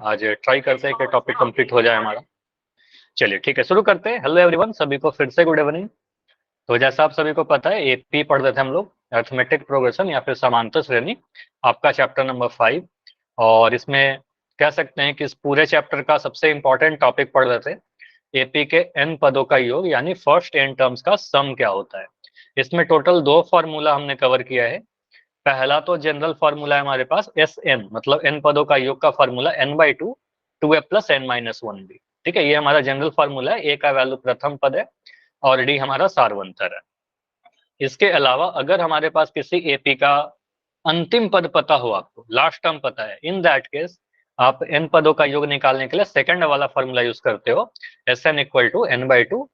आज ट्राई करते हैं कि टॉपिक कंप्लीट हो जाए हमारा। चलिए ठीक है, शुरू करते हैं। हेलो एवरीवन, सभी को फिर से गुड इवनिंग। तो जैसा आप सभी को पता है, एपी पढ़ रहे थे हम लोग, अर्थमेटिक प्रोग्रेशन या फिर समांतर श्रेणी, आपका चैप्टर नंबर 5। और इसमें कह सकते हैं कि इस पूरे चैप्टर का सबसे इंपॉर्टेंट टॉपिक पढ़ रहे थे, एपी के एन पदों का योग यानी फर्स्ट एन टर्म्स का सम क्या होता है। इसमें टोटल 2 फॉर्मूला हमने कवर किया है। पहला तो जनरल फॉर्मूला है हमारे पास एस एन, मतलब एन पदों का योग का formula n/2 2a plus n minus 1b। ठीक है, ये हमारा जनरल फॉर्मूला है। ए का वैल्यू प्रथम पद है और डी हमारा सारवंतर है। इसके अलावा अगर हमारे पास किसी एपी का अंतिम पद पता हो, आपको लास्ट टर्म पता है, इन दैट केस आप एन पदों का योग निकालने के लिए सेकंड वाला फॉर्मूला यूज करते हो, S N equal to n/2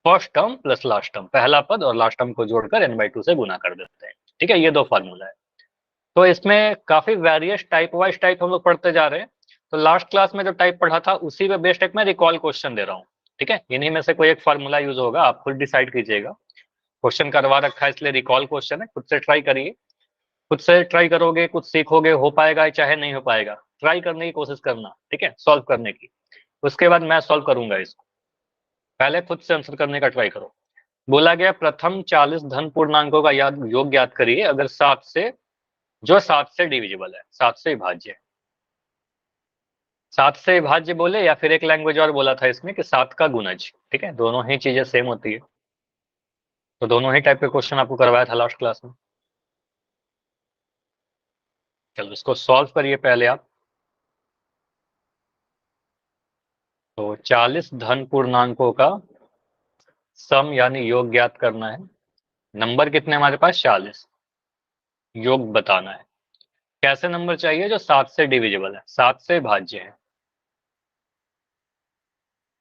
first term plus last term, पहला पद और लास्ट टर्म को जोड़कर n/2 से गुना कर देते हैं। ठीक है, ये 2 फॉर्मूला है। तो इसमें काफी वेरियस टाइप वाइज टाइप हम लोग पढ़ते जा रहे हैं। तो लास्ट क्लास में जो टाइप पढ़ा था उसी पे बेस्ड एक मैं रिकॉल क्वेश्चन दे रहा हूँ। ठीक है, इन्हीं में से कोई एक फॉर्मूला यूज होगा, आप खुद डिसाइड कीजिएगा। क्वेश्चन करवा रखा है इसलिए रिकॉल क्वेश्चन है, खुद से ट्राई करिए। खुद से ट्राई करोगे, कुछ सीखोगे, हो पाएगा चाहे नहीं हो पाएगा, ट्राई करने की कोशिश करना। ठीक है, सॉल्व करने की। उसके बाद मैं सॉल्व करूंगा इसको, पहले खुद से आंसर करने का ट्राई करो। बोला गया प्रथम 40 धन पूर्णांकों का योग ज्ञात करिए अगर 7 से, जो 7 से डिविजिबल है, 7 से विभाज्य है। 7 से विभाज्य बोले या फिर एक लैंग्वेज और बोला था इसमें कि 7 का गुणज। ठीक है, दोनों ही चीजें सेम होती है। तो दोनों ही टाइप के क्वेश्चन आपको करवाया था लास्ट क्लास में। चलो इसको सॉल्व करिए पहले आप। तो 40 धन पूर्णांकों का सम यानी योग ज्ञात करना है। नंबर कितने हमारे पास? 40। योग बताना है। कैसे नंबर चाहिए? जो 7 से डिविजिबल है, 7 से भाज्य है।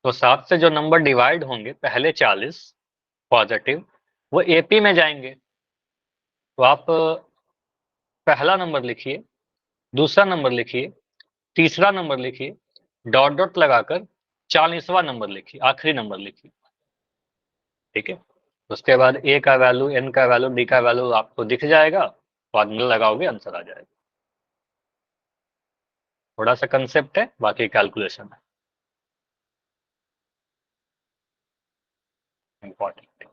तो 7 से जो नंबर डिवाइड होंगे, पहले 40 पॉजिटिव, वो एपी में जाएंगे। तो आप पहला नंबर लिखिए, दूसरा नंबर लिखिए, तीसरा नंबर लिखिए, डॉट डॉट लगाकर 40वां नंबर लिखिए, आखिरी नंबर लिखिए। ठीक है, उसके बाद ए का वैल्यू, एन का वैल्यू, डी का वैल्यू आपको दिख जाएगा, फॉर्मूला लगाओगे, आंसर आ जाएगा। थोड़ा सा कंसेप्ट है, बाकी कैलकुलेशन है इंपॉर्टेंट।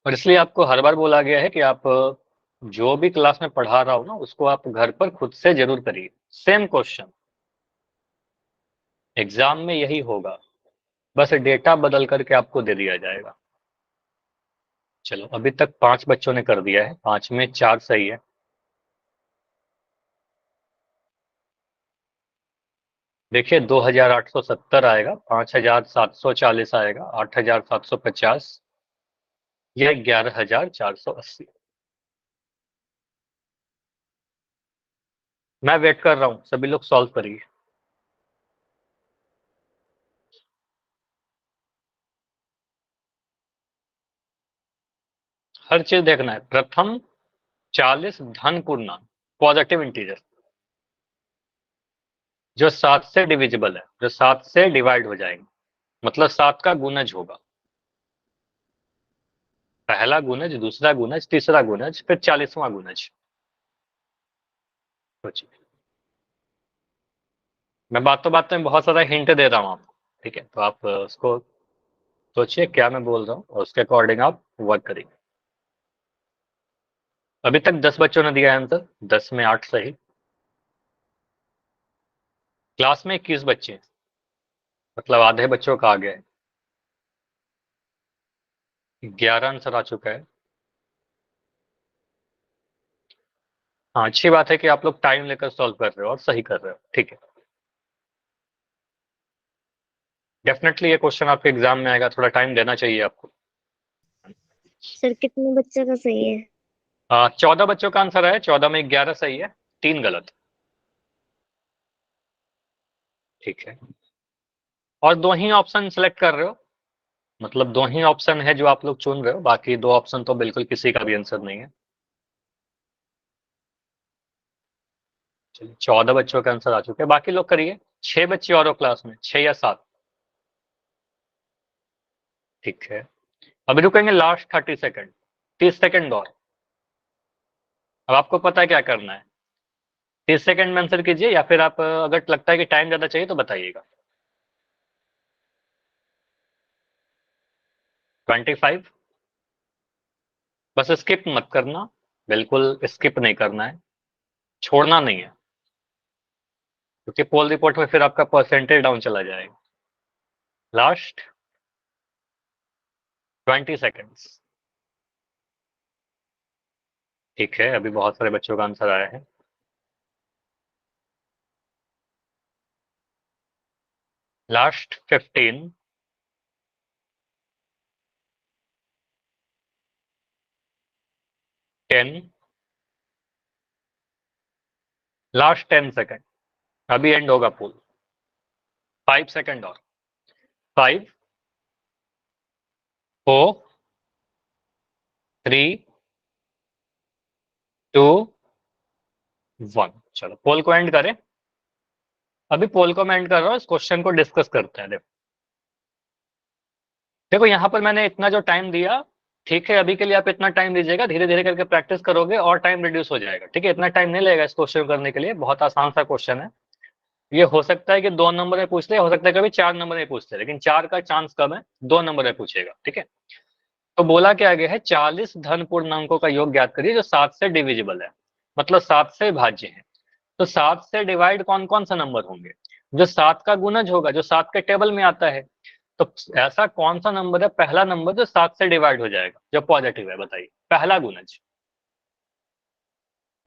और इसलिए आपको हर बार बोला गया है कि आप जो भी क्लास में पढ़ा रहा हो ना, उसको आप घर पर खुद से जरूर करिए। सेम क्वेश्चन एग्जाम में यही होगा, बस डेटा बदल करके आपको दे दिया जाएगा। चलो अभी तक 5 बच्चों ने कर दिया है, 5 में 4 सही है। देखिए 2870 आएगा, 5740 आएगा, 8750, यह 11480। मैं वेट कर रहा हूँ, सभी लोग सॉल्व करिए। हर चीज देखना है। प्रथम 40 धन पूर्णांक पॉजिटिव इंटीजर, जो 7 से डिविजिबल है, जो 7 से डिवाइड हो जाएंगे, मतलब 7 का गुणज होगा। पहला गुणज, दूसरा गुणज, तीसरा गुणज, फिर 40वां गुणज। सोचिए, मैं बातों बातों में बहुत सारा हिंट दे रहा हूँ आपको। ठीक है, तो आप उसको सोचिए क्या मैं बोल रहा हूँ और उसके अकॉर्डिंग आप वर्क करिए। अभी तक 10 बच्चों ने दिया आंसर, 10 में 8 सही। क्लास में 21 बच्चे, मतलब आधे बच्चों का आ गया है। 11 आंसर आ चुका है। हाँ, अच्छी बात है कि आप लोग टाइम लेकर सॉल्व कर रहे हो और सही कर रहे हो। ठीक है, डेफिनेटली ये क्वेश्चन आपके एग्जाम में आएगा, थोड़ा टाइम देना चाहिए आपको। सर कितने बच्चे का सही है? 14 बच्चों का आंसर है, 14 में 11 सही है, 3 गलत। ठीक है, और 2 ही ऑप्शन सिलेक्ट कर रहे हो, मतलब 2 ही ऑप्शन है जो आप लोग चुन रहे हो, बाकी 2 ऑप्शन तो बिल्कुल किसी का भी आंसर नहीं है। चलिए 14 बच्चों का आंसर आ चुके हैं, बाकी लोग करिए। 6 बच्चे और हो क्लास में, 6 या 7। ठीक है, अभी रुकेंगे लास्ट 30 सेकंड, 30 सेकंड और। अब आपको पता है क्या करना है। 30 सेकंड में आंसर कीजिए, या फिर आप अगर लगता है कि टाइम ज्यादा चाहिए तो बताइएगा। 25। बस स्किप मत करना, बिल्कुल स्किप नहीं करना है, छोड़ना नहीं है, क्योंकि पोल रिपोर्ट में फिर आपका परसेंटेज डाउन चला जाएगा। Last 20 seconds. ठीक है, अभी बहुत सारे बच्चों का आंसर आया है। लास्ट 15, 10, लास्ट 10 सेकेंड, अभी एंड होगा पोल। 5 सेकेंड और। 5, 4, 3, 2, 1। चलो पोल को एंड करें। अभी पोल को मैं एंड कर रहा हूँ, इस क्वेश्चन को डिस्कस करते हैं। देखो देखो यहाँ पर मैंने इतना जो टाइम दिया, ठीक है, अभी के लिए आप इतना टाइम दीजिएगा, धीरे धीरे करके प्रैक्टिस करोगे और टाइम रिड्यूस हो जाएगा। ठीक है, इतना टाइम नहीं लगेगा इस क्वेश्चन करने के लिए, बहुत आसान सा क्वेश्चन है। ये हो सकता है कि 2 नंबर में पूछ ले, हो सकता है कभी 4 नंबर में पूछ ले, लेकिन 4 का चांस कम है, 2 नंबर में पूछेगा। ठीक है, तो बोला क्या गया है, 40 धन पूर्णांकों का योग ज्ञात करिए जो 7 से डिविजिबल है, मतलब 7 से भाज्य है। तो 7 से डिवाइड कौन कौन सा नंबर होंगे, जो 7 का गुणज होगा, जो 7 के टेबल में आता है। तो ऐसा कौन सा नंबर है, पहला नंबर जो 7 से डिवाइड हो जाएगा, जो पॉजिटिव है, बताइए पहला गुणज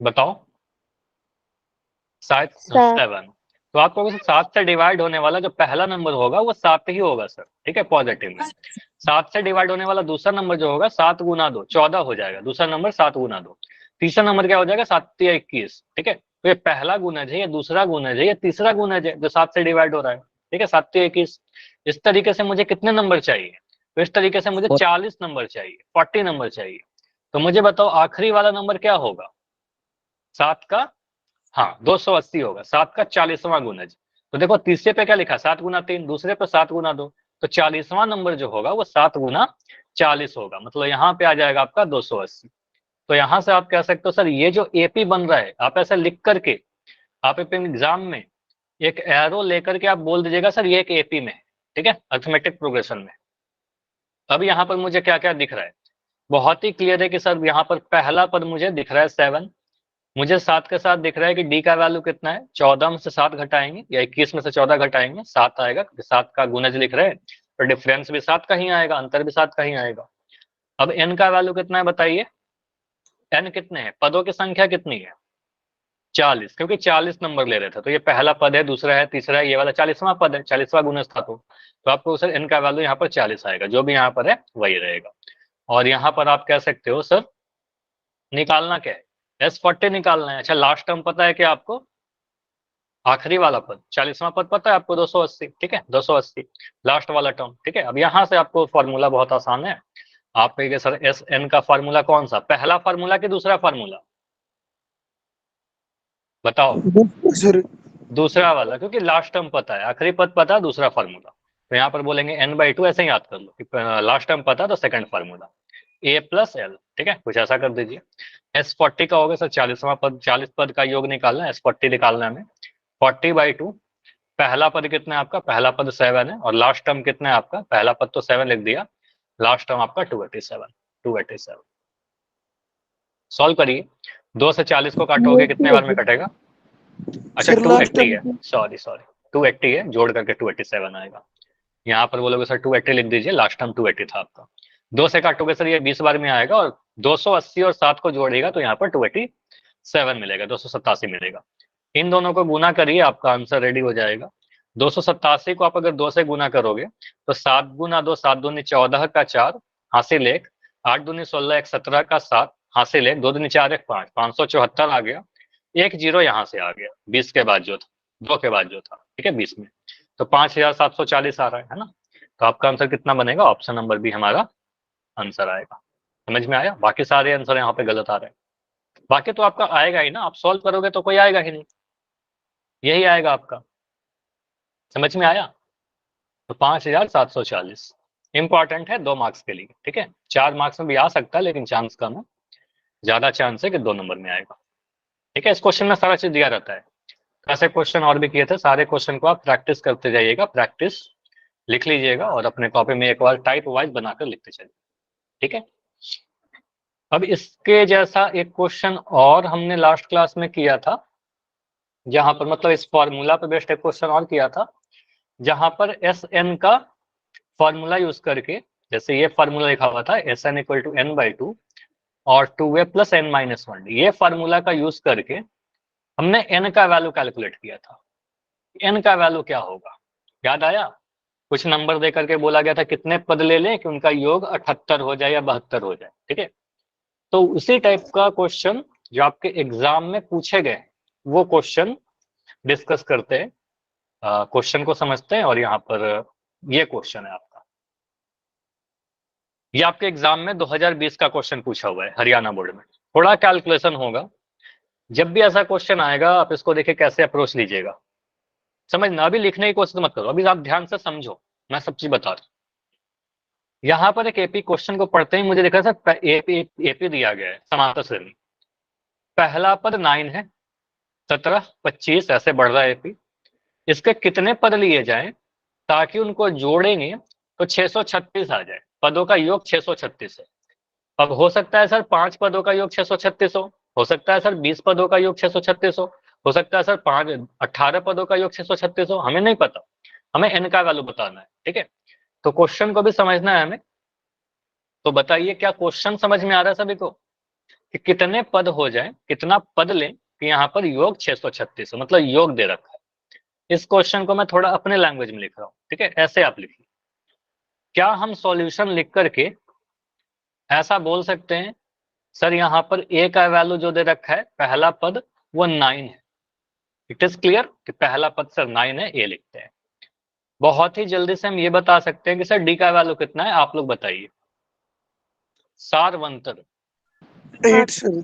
बताओ। शायद 7। 7। तो आपको 7 से डिवाइड होने वाला जो पहला नंबर होगा वो 7 ही होगा सर। ठीक है, पॉजिटिव में 7 से डिवाइड होने वाला दूसरा नंबर जो होगा 7 गुना 2 14 हो जाएगा, दूसरा नंबर 7 गुना 2। तीसरा नंबर क्या हो जाएगा, 7 या 21। ठीक है, तो ये पहला गुणज है, ये दूसरा गुणज है, ये तीसरा गुणज है जो 7 से डिवाइड हो रहा है। ठीक है, 7 या 21। इस तरीके से मुझे कितने नंबर चाहिए, तो इस तरीके से मुझे 40 नंबर चाहिए, 40 नंबर चाहिए। तो मुझे बताओ आखिरी वाला नंबर क्या होगा, 7 का, हाँ 280 होगा, 7 का 40वां गुणज। तो देखो तीसरे पे क्या लिखा, 7 गुना 3, दूसरे पे 7 गुना 2, तो 40वां नंबर जो होगा वो 7 गुना 40 होगा, मतलब यहाँ पे आ जाएगा आपका 280। तो यहाँ से आप कह सकते हो सर ये जो एपी बन रहा है, आप ऐसा लिख करके आप अपने एग्जाम में एक एरो लेकर के आप बोल दीजिएगा सर ये एक एपी में है। ठीक है, अर्थमेटिक प्रोग्रेशन में। अब यहाँ पर मुझे क्या क्या दिख रहा है, बहुत ही क्लियर है कि सर यहाँ पर पहला पद मुझे दिख रहा है 7, मुझे 7 के साथ दिख रहा है कि डी का वैल्यू कितना है, 14 में से 7 घटाएंगे या 21 में से 14 घटाएंगे 7 आएगा, क्योंकि 7 का गुणज लिख रहे हैं, तो डिफरेंस भी 7 का ही आएगा, अंतर भी 7 का ही आएगा। अब एन का वैल्यू कितना है बताइए, एन कितने हैं, पदों की संख्या कितनी है, 40, क्योंकि 40 नंबर ले रहे थे, तो ये पहला पद है, दूसरा है, तीसरा है, ये वाला 40वां पद है, 40वां गुणज था। तो आपको सर एन का वैल्यू यहाँ पर 40 आएगा, जो भी यहाँ पर है वही रहेगा। और यहाँ पर आप कह सकते हो सर निकालना क्या है, S40 निकालना है। अच्छा लास्ट टर्म पता है क्या आपको, आखिरी वाला पद 40वां पद पता है आपको, 280। ठीक है, 280 लास्ट वाला टर्म। ठीक है, अब यहाँ से आपको फॉर्मूला बहुत आसान है, आप कहेंगे सर एस एन का फार्मूला कौन सा, पहला फार्मूला कि दूसरा फार्मूला, बताओ। सर दूसरा वाला, क्योंकि लास्ट टर्म पता है, आखिरी पद पता है, दूसरा फार्मूला। तो यहाँ पर बोलेंगे n/2, ऐसे ही याद कर लो कि लास्ट टर्म पता है तो सेकंड फार्मूला a+l। ठीक है, कुछ ऐसा कर दीजिए। S40 का होगा सर 40वां पद, 40 पद का योग निकालना है, S40 निकालना है हमें। 40/2, पहला पद कितना है आपका, पहला पद 7 है, और लास्ट टर्म कितना है आपका, पहला पद तो 7 लिख दिया, लास्ट टर्म आपका 287। 287 सॉल्व करिए, 2 से 40 को काटोगे कितने बार में कटेगा, अच्छा सर लास्ट 280 है, सॉरी सॉरी 280 है, जोड़ करके 287 आएगा। यहाँ पर बोलोगे सर 280 लिख दीजिए, लास्ट टाइम 280 था आपका। 2 से काटोगे सर ये 20 बार में आएगा, और 280 और 7 को जोड़ेगा तो यहाँ पर 287 मिलेगा, 287 मिलेगा। इन दोनों को गुना करिए, आपका आंसर रेडी हो जाएगा। 287 को आप अगर 2 से गुना करोगे तो 7 गुना 2, 7 दूनी 14 का 4 हासिल 1, 8 दूनी 16 1 17 का 7 हासिल 1, 2 दूनी 4 1 5, 574 आ गया। एक जीरो यहाँ से आ गया 20 के बाद जो था, 2 के बाद जो था। ठीक है, 20 में तो 5740 आ रहा है ना। तो आपका आंसर कितना बनेगा, ऑप्शन नंबर बी हमारा आंसर आएगा। समझ में आया, बाकी सारे आंसर यहाँ पे गलत आ रहे हैं, बाकी तो आपका आएगा ही ना, आप सॉल्व करोगे तो कोई आएगा ही नहीं, यही आएगा आपका। समझ में आया, तो 5740 इंपॉर्टेंट है 2 मार्क्स के लिए। ठीक है, 4 मार्क्स में भी आ सकता है, लेकिन चांस कम है, ज्यादा चांस है कि 2 नंबर में आएगा। ठीक है, इस क्वेश्चन में सारा चीज दिया रहता है। ऐसे क्वेश्चन और भी किए थे, सारे क्वेश्चन को आप प्रैक्टिस करते जाइएगा, प्रैक्टिस लिख लीजिएगा और अपने कॉपी में एक बार टाइप वाइज बनाकर लिखते चलिए। ठीक है, अब इसके जैसा एक क्वेश्चन और हमने लास्ट क्लास में किया था, जहां पर मतलब इस फॉर्मूला पे बेस्ड एक क्वेश्चन और किया था, जहां पर एस एन का फॉर्मूला यूज करके, जैसे ये फॉर्मूला लिखा हुआ था S N equal to N by two और two A plus N minus one, ये फॉर्मूला का यूज करके हमने एन का वैल्यू कैलकुलेट किया था। एन का वैल्यू क्या होगा, याद आया? कुछ नंबर दे करके बोला गया था कितने पद ले लें कि उनका योग 78 हो जाए या 72 हो जाए। ठीक है, तो उसी टाइप का क्वेश्चन जो आपके एग्जाम में पूछे गए वो क्वेश्चन डिस्कस करते हैं, क्वेश्चन को समझते हैं। और यहाँ पर ये क्वेश्चन है आपका, ये आपके एग्जाम में 2020 का क्वेश्चन पूछा हुआ है हरियाणा बोर्ड में। थोड़ा कैलकुलेशन होगा, जब भी ऐसा क्वेश्चन आएगा आप इसको देखिए कैसे अप्रोच लीजिएगा, समझना। अभी लिखने की कोशिश मत करो, अभी आप ध्यान से समझो, मैं सब चीज बता रहा हूँ। यहाँ पर एक एपी क्वेश्चन को पढ़ते ही मुझे दिखा सर एपी दिया गया है समांतर श्रेणी, पहला पद 9 है, 17, 25 ऐसे बढ़ रहा है एपी। इसके कितने पद लिए जाएं ताकि उनको जोड़ेंगे तो 636 आ जाए, पदों का योग 636 है। अब हो सकता है सर 5 पदों का योग 636 हो सकता है सर 20 पदों का योग 636 हो सकता है सर 18 पदों का योग 636 हमें नहीं पता, हमें एन का वैल्यू बताना है। ठीक है, तो क्वेश्चन को भी समझना है हमें। तो बताइए क्या क्वेश्चन समझ में आ रहा है सभी को कि कितने पद हो जाए, कितना पद लें कि यहाँ पर योग 636 मतलब योग दे रखा है। इस क्वेश्चन को मैं थोड़ा अपने लैंग्वेज में लिख रहा हूँ। ठीक है, ऐसे आप लिखिए, क्या हम सॉल्यूशन लिख करके ऐसा बोल सकते हैं सर यहाँ पर ए का वैल्यू जो दे रखा है पहला पद वो 9 है। इट इज क्लियर कि पहला पद सर 9 है, ए लिखते हैं। बहुत ही जल्दी से हम ये बता सकते हैं कि सर डी का वैल्यू कितना है, आप लोग बताइए। सारवंतर 8 सर।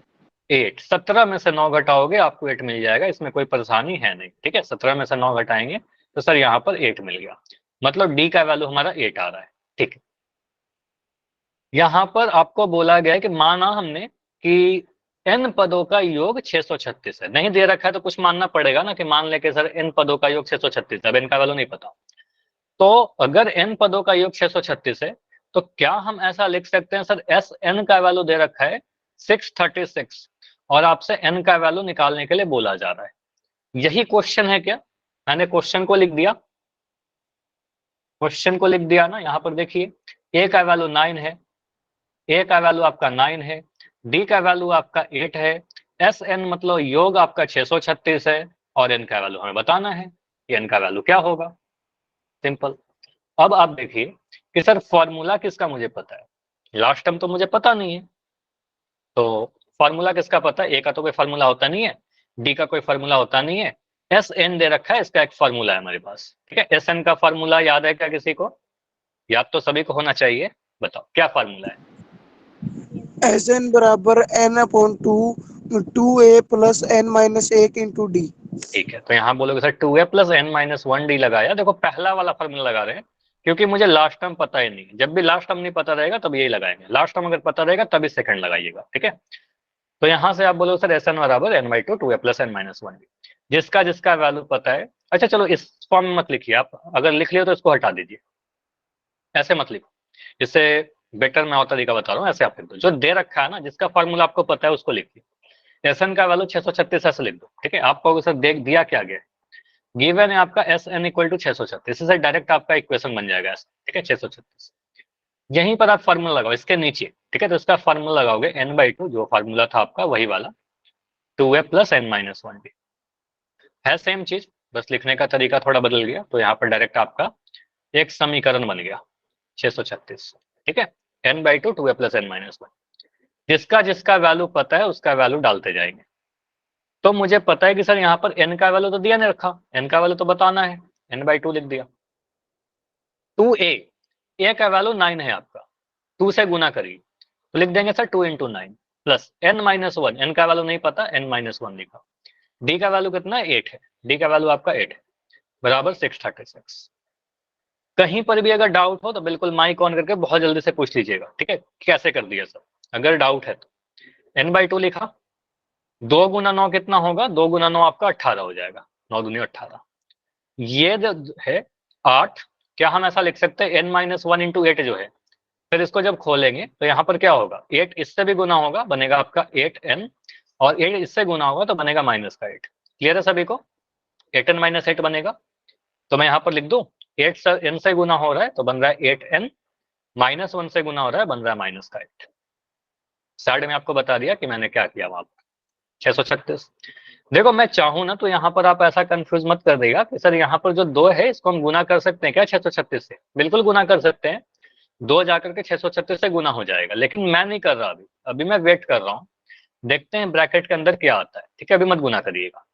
8, 17 में से 9 घटाओगे आपको 8 मिल जाएगा, इसमें कोई परेशानी है नहीं। ठीक है, 17 में से 9 घटाएंगे तो सर यहाँ पर 8 मिल गया, मतलब डी का वैल्यू हमारा 8 आ रहा है। ठीक है, यहाँ पर आपको बोला गया है कि माना हमने कि n पदों का योग 636 है, नहीं दे रखा है तो कुछ मानना पड़ेगा ना, कि मान लेके सर n पदों का योग 636 है, अब n का वैल्यू नहीं पता। तो अगर n पदों का योग 636 है तो क्या हम ऐसा लिख सकते हैं सर एस एन का वैल्यू दे रखा है 636 और आपसे n का वैल्यू निकालने के लिए बोला जा रहा है, यही क्वेश्चन है क्या? मैंने क्वेश्चन को लिख दिया, क्वेश्चन को लिख दिया ना। यहाँ पर देखिए a का वैल्यू 9 है, ए का वैल्यू आपका 9 है, डी का वैल्यू आपका 8 है, एस एन मतलब योग आपका 636 है और एन का वैल्यू हमें बताना है कि एन का वैल्यू क्या होगा। सिंपल। अब आप देखिए कि सर फॉर्मूला किसका मुझे पता है, लास्ट टर्म तो मुझे पता नहीं है, तो फॉर्मूला किसका पता है? ए का तो कोई फॉर्मूला होता नहीं है, डी का कोई फॉर्मूला होता नहीं है, एस एन दे रखा है, इसका एक फॉर्मूला है हमारे पास। ठीक है, एस एन का फॉर्मूला याद है क्या किसी को? याद तो सभी को होना चाहिए, बताओ क्या फॉर्मूला है? एस एन बराबर N upon two A plus N minus एक इंटू डी। ठीक है, तो यहाँ बोलोगे sir 2a plus N minus one D लगाया, देखो पहला वाला फॉर्मूला लगा रहे हैं क्योंकि मुझे लास्ट टर्म पता ही नहीं। जब भी लास्ट टर्म नहीं पता रहेगा तब यही लगाएंगे, लास्ट टर्म अगर पता रहेगा तभी सेकंड लगाइएगा। ठीक है, तो यहाँ से आप बोलोगे सर एस एन बराबर N by two A plus N minus one D, जिसका जिसका वैल्यू पता है। अच्छा चलो इस फॉर्म में मत लिखिए, आप अगर लिख लियो तो इसको हटा दीजिए, ऐसे मत लिखो, इससे बेटर मैं और तरीका बता रहा हूँ। ऐसे आप लिख दो, जो दे रखा है ना जिसका फॉर्मूला आपको पता है उसको लिखिए। एस एन का वैल्यू 636 ऐसे लिख दो। ठीक है, आपको सर देख दिया क्या गया, गिवन है आपका एस एन इक्वल टू 636, इससे डायरेक्ट आपका इक्वेशन बन जाएगा। ठीक है, 636 यहीं पर आप फार्मूला लगाओ इसके नीचे। ठीक है, तो इसका फार्मूला लगाओगे एन बाई टू, जो फार्मूला था आपका वही वाला, 2a plus N minus one D है, सेम चीज, बस लिखने का तरीका थोड़ा बदल गया। तो यहाँ पर डायरेक्ट आपका एक समीकरण बन गया 636। ठीक है, N by two A plus N minus one, जिसका जिसका वैल्यू पता है उसका वैल्यू डालते जाएंगे। तो मुझे पता है कि सर यहाँ पर n का वैल्यू तो दिया नहीं रखा, n का वैल्यू तो बताना है, n बाई टू लिख दिया। 2a, a का वैल्यू 9 है आपका, 2 से गुना करिए तो लिख देंगे sir 2 into 9 plus n minus one, n का वैल्यू नहीं पता, n माइनस वन लिखा। d का वैल्यू कितना है? 8 है, d का वैल्यू आपका 8 है, बराबर 636। कहीं पर भी अगर डाउट हो तो बिल्कुल माइक ऑन करके बहुत जल्दी से पूछ लीजिएगा। ठीक है, कैसे कर दिया सर, अगर डाउट है तो। n बाई टू लिखा, 2 गुना 9 कितना होगा, 2 गुना 9 आपका 18 हो जाएगा, 9 दूनी 18। ये जो है 8, क्या हम ऐसा लिख सकते हैं n-1 इंटू 8 जो है, फिर इसको जब खोलेंगे तो यहाँ पर क्या होगा, 8 इससे भी गुना होगा, बनेगा आपका 8n, और 8 इससे गुना होगा तो बनेगा माइनस का 8। क्लियर है सभी को, 8n माइनस 8 बनेगा। तो मैं यहाँ पर लिख दूं 8 n से गुना हो रहा है तो बन रहा है 8n, -1 से गुना हो रहा है बन रहा है माइनस का 8। साइड में आपको बता दिया कि मैंने क्या किया वहां पर, 636। देखो मैं चाहूं ना तो यहाँ पर आप ऐसा कंफ्यूज मत कर देगा कि सर यहाँ पर जो 2 है इसको हम गुना कर सकते हैं क्या 636 से, बिल्कुल गुना कर सकते हैं, 2 जाकर के 636 से गुना हो जाएगा, लेकिन मैं नहीं कर रहा अभी, अभी मैं वेट कर रहा हूँ, देखते हैं ब्रैकेट के अंदर क्या आता है, ठीक है, अभी मत गुना करिएगा।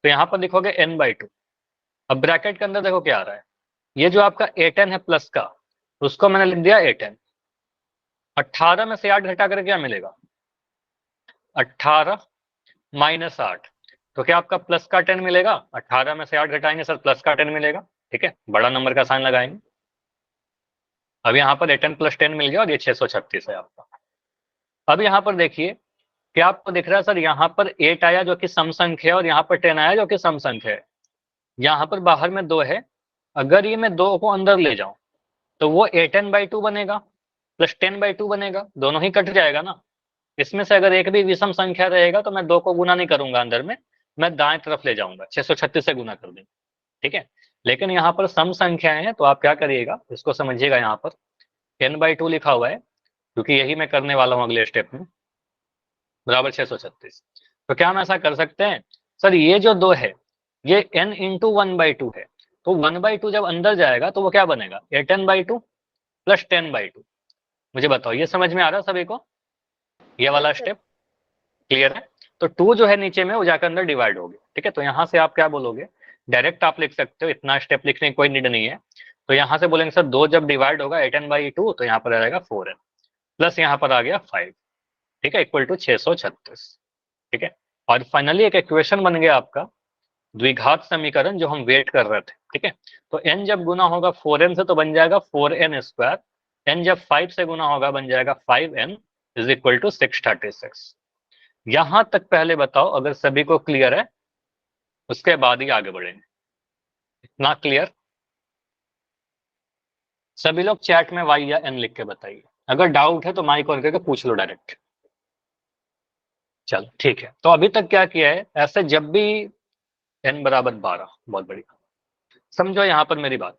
तो यहाँ पर लिखोगे n/2, अब ब्रैकेट के अंदर देखो क्या आ रहा है, ये जो आपका 8n है प्लस का, उसको मैंने लिख दिया 8n, 18 में से 8 घटा कर क्या मिलेगा, 18 माइनस 8, तो क्या आपका प्लस का 10 मिलेगा, 18 में से 8 घटाएंगे सर प्लस का 10 मिलेगा, ठीक है, बड़ा नंबर का साइन लगाएंगे। अब यहाँ पर 8n प्लस 10 मिल गया और ये 636 है आपका। अब यहाँ पर देखिए क्या आपको दिख रहा है सर, यहाँ पर 8 आया जो कि सम संख्या है और यहाँ पर 10 आया जो कि सम संख्या है, यहाँ पर बाहर में 2 है, अगर ये मैं 2 को अंदर ले जाऊं तो वो 8n/2 बनेगा प्लस 10/2 बनेगा, दोनों ही कट जाएगा ना। इसमें से अगर एक भी विषम संख्या रहेगा तो मैं 2 को गुना नहीं करूंगा अंदर में, मैं दाएं तरफ ले जाऊंगा, 636 से गुना कर देंगे, ठीक है। लेकिन यहाँ पर सम संख्याएं हैं तो आप क्या करिएगा, इसको समझिएगा, यहाँ पर n/2 लिखा हुआ है क्योंकि यही मैं करने वाला हूँ अगले स्टेप में, बराबर 636। तो क्या हम ऐसा कर सकते हैं, सर ये जो 2 है ये n इंटू 1/2 है, तो 1/2 जब अंदर जाएगा तो वो क्या बनेगा, 8n/2 प्लस 10/2। मुझे बताओ ये समझ में आ रहा है सभी को, ये वाला स्टेप क्लियर है। तो 2 जो है नीचे में वो जाकर अंदर डिवाइड हो गया, ठीक है, तो यहाँ से आप क्या बोलोगे, डायरेक्ट आप लिख सकते हो, इतना स्टेप लिखने की कोई नीड नहीं है। तो यहाँ से बोलेंगे सर 2 जब डिवाइड होगा 8n/2 तो यहाँ पर आ जाएगा 4n, प्लस यहाँ पर आ गया 5, ठीक है, इक्वल टू 636, ठीक है। और फाइनली एक इक्वेशन बन गया आपका द्विघात समीकरण जो हम वेट कर रहे थे, ठीक है। तो n जब गुना होगा 4n से तो बन जाएगा 4n², n जब 5 से गुना होगा बन जाएगा 5n इज इक्वल टू 636। यहां तक पहले बताओ अगर सभी को क्लियर है, उसके बाद ही आगे बढ़ेंगे। इतना क्लियर, सभी लोग चैट में y या n लिख के बताइए, अगर डाउट है तो माइक ऑन करके पूछ लो डायरेक्ट। चलो ठीक है, तो अभी तक क्या किया है, ऐसे जब भी n बराबर 12, बहुत बढ़िया, समझो यहाँ पर मेरी बात,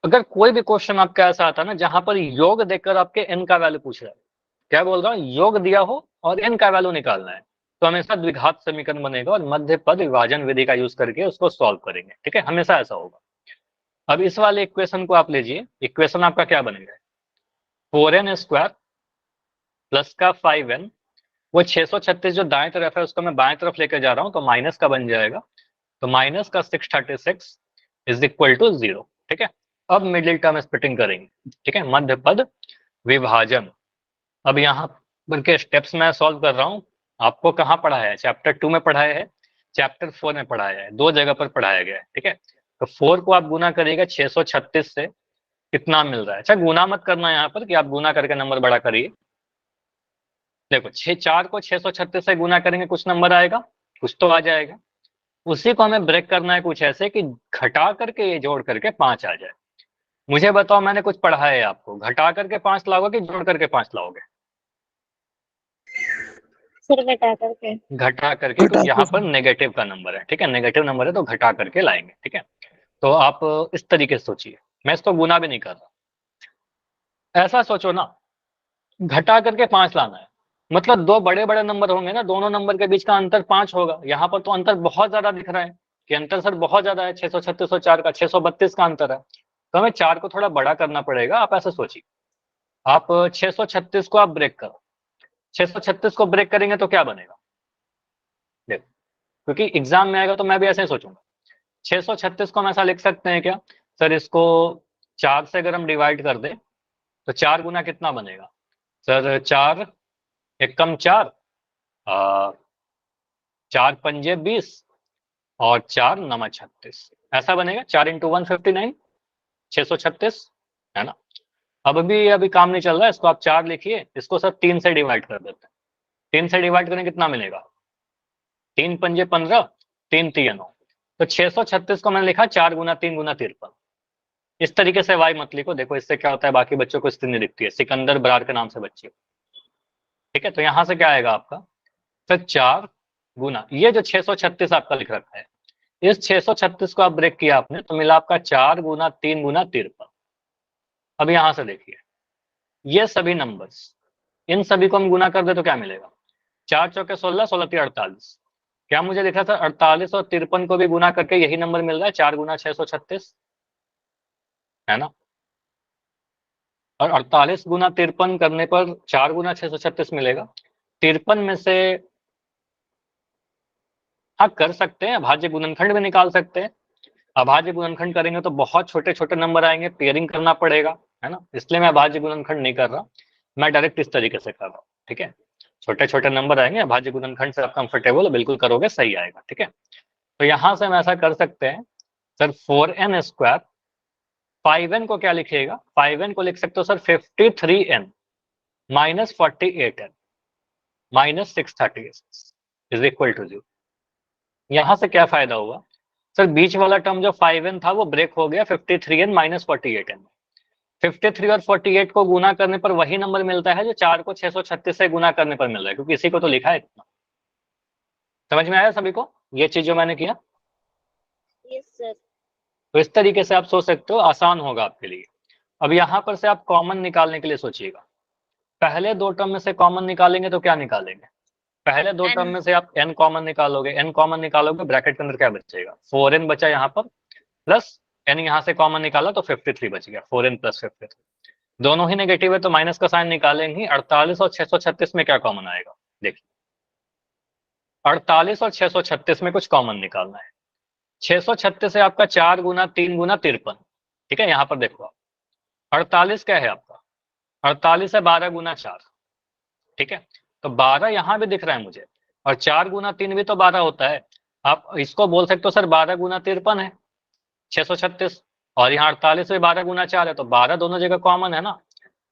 अगर कोई भी क्वेश्चन आपका ऐसा आता है ना जहां पर योग देकर आपके n का वैल्यू पूछ रहा है, क्या बोल रहा हूँ, योग दिया हो और n का वैल्यू निकालना है, तो हमेशा द्विघात समीकरण बनेगा और मध्य पद विभाजन विधि का यूज करके उसको सॉल्व करेंगे, ठीक है, हमेशा ऐसा होगा। अब इस वाले इक्वेशन को आप लीजिए, इक्वेशन आपका क्या बनेगा, 4n² प्लस का 5n, वो 636 जो दाएं तरफ है उसको मैं बाएं तरफ लेकर जा रहा हूं तो माइनस का बन जाएगा, तो माइनस का 636 इज इक्वल टू 0, ठीक है। अब मिडिल टर्म स्प्लिटिंग करेंगे, ठीक है, मध्य पद विभाजन। अब यहाँ पर के स्टेप्स मैं सॉल्व कर रहा हूँ, आपको कहाँ पढ़ाया है, चैप्टर 2 में पढ़ाया है, चैप्टर 4 में पढ़ाया है, 2 जगह पर पढ़ाया गया है, ठीक है। तो 4 को आप गुना करिएगा 636 से, कितना मिल रहा है, अच्छा गुना मत करना यहाँ पर कि आप गुना करके नंबर बड़ा करिए, देखो 4 को 636 से गुना करेंगे कुछ नंबर आएगा, कुछ तो आ जाएगा, उसी को हमें ब्रेक करना है कुछ ऐसे कि घटा करके ये जोड़ करके 5 आ जाए। मुझे बताओ मैंने कुछ पढ़ा है आपको, घटा करके 5 लाओगे कि जोड़ करके 5 लाओगे, सर घटा करके। घटा करके, क्योंकि यहाँ पर नेगेटिव का नंबर है, ठीक है, नेगेटिव नंबर है तो घटा करके लाएंगे, ठीक है। तो आप इस तरीके से सोचिए, मैं इसको गुना भी नहीं कर रहा, ऐसा सोचो ना, घटा करके 5 लाना है, मतलब 2 बड़े बड़े नंबर होंगे ना, दोनों नंबर के बीच का अंतर 5 होगा, यहाँ पर तो अंतर बहुत ज्यादा दिख रहा है कि अंतर सर बहुत ज्यादा है, 636 और 4 का 632 का अंतर है, तो हमें 4 को थोड़ा बड़ा करना पड़ेगा। आप ऐसे सोचिए, आप 636 को आप ब्रेक करो, 636 को ब्रेक करेंगे तो क्या बनेगा, देखो क्योंकि एग्जाम में आएगा तो मैं भी ऐसे ही सोचूंगा, 636 को हम ऐसा लिख सकते हैं क्या, सर इसको 4 से अगर हम डिवाइड कर दें तो 4 गुना कितना बनेगा, सर 4 एक कम 4, 4 पंजे 20 और 4 नवा 36, ऐसा बनेगा, 4 इंटू 159, 636, है ना। अब अभी काम नहीं चल रहा है, इसको आप 4 लिखिए, इसको सर 3 से डिवाइड कर देते हैं, 3 से डिवाइड करें कितना मिलेगा, 3 पंजे 15, 3 3 9, तो 636 को मैंने लिखा 4 गुना 3 गुना 53। इस तरीके से वाई मत लिखो, देखो इससे क्या होता है, बाकी बच्चों को स्थिति नहीं दिखती है, सिकंदर बरार के नाम से बच्चे, ठीक है। तो यहां से क्या आएगा आपका, फिर 4 गुना, ये जो 636 आपका लिख रखा है, इस 636 को आप ब्रेक किया आपने तो मिला आपका 4 गुना 3 गुना 53। अब यहां से देखिए ये सभी नंबर्स, इन सभी को हम गुना कर दे तो क्या मिलेगा, 4 चौके 16, 16 3 48। क्या मुझे लिखा था 48 और 53 को भी गुना करके यही नंबर मिल रहा है, 4 गुना 636, है ना। और 48 गुना 53 करने पर 4 गुना 636 मिलेगा। 53 में से हाँ कर सकते हैं, अभाज्य गुणनखंड भी निकाल सकते हैं। अभाज्य गुणनखंड करेंगे तो बहुत छोटे छोटे नंबर आएंगे, पेयरिंग करना पड़ेगा, है ना, इसलिए मैं अभाज्य गुणनखंड नहीं कर रहा, मैं डायरेक्ट इस तरीके से कर रहा हूँ, ठीक है। छोटे छोटे नंबर आएंगे, अभाज्य गुणनखंड से आप कंफर्टेबल बिल्कुल करोगे, सही आएगा, ठीक है। तो यहां से हम ऐसा कर सकते हैं सर, 4n स्क्वायर, 5n को क्या लिखिएगा, 5n को लिख सकते हो sir 53n minus 48n minus 636 is equal to 0। यहां से क्या फायदा हुआ सर, बीच वाला टर्म जो 5n था वो ब्रेक हो गया 53n माइनस 48n। 53 और 48 को गुना करने पर वही नंबर मिलता है जो 4 को 636 से गुना करने पर मिल रहा है, क्योंकि इसी को तो लिखा है इतना। समझ में आया सभी को ये चीज जो मैंने किया? Yes sir. तो इस तरीके से आप सोच सकते हो, आसान होगा आपके लिए। अब यहां पर से आप कॉमन निकालने के लिए सोचिएगा, पहले दो टर्म में से कॉमन निकालेंगे तो क्या निकालेंगे, पहले दो टर्म में से आप n कॉमन निकालोगे, n कॉमन निकालोगे, ब्रैकेट के अंदर क्या बचेगा, 4n बचा यहाँ पर, प्लस n यहाँ से कॉमन निकाला तो 53 बच गया, 4n प्लस 53। दोनों ही नेगेटिव है तो माइनस का साइन निकालेंगे। 48 और 636 में क्या कॉमन आएगा, देखिए 48 और 636 में कुछ कॉमन निकालना है। 636 है आपका 4 गुना 3 गुना 53, ठीक है। यहाँ पर देखो आप 48 क्या है आपका, 48 है 12 गुना 4, ठीक है। तो 12 यहाँ भी दिख रहा है मुझे, और 4 गुना 3 भी तो 12 होता है। आप इसको बोल सकते हो सर 12 गुना 53 है 636, और यहाँ 48 में 12 गुना 4 है, तो 12 दोनों जगह कॉमन है ना,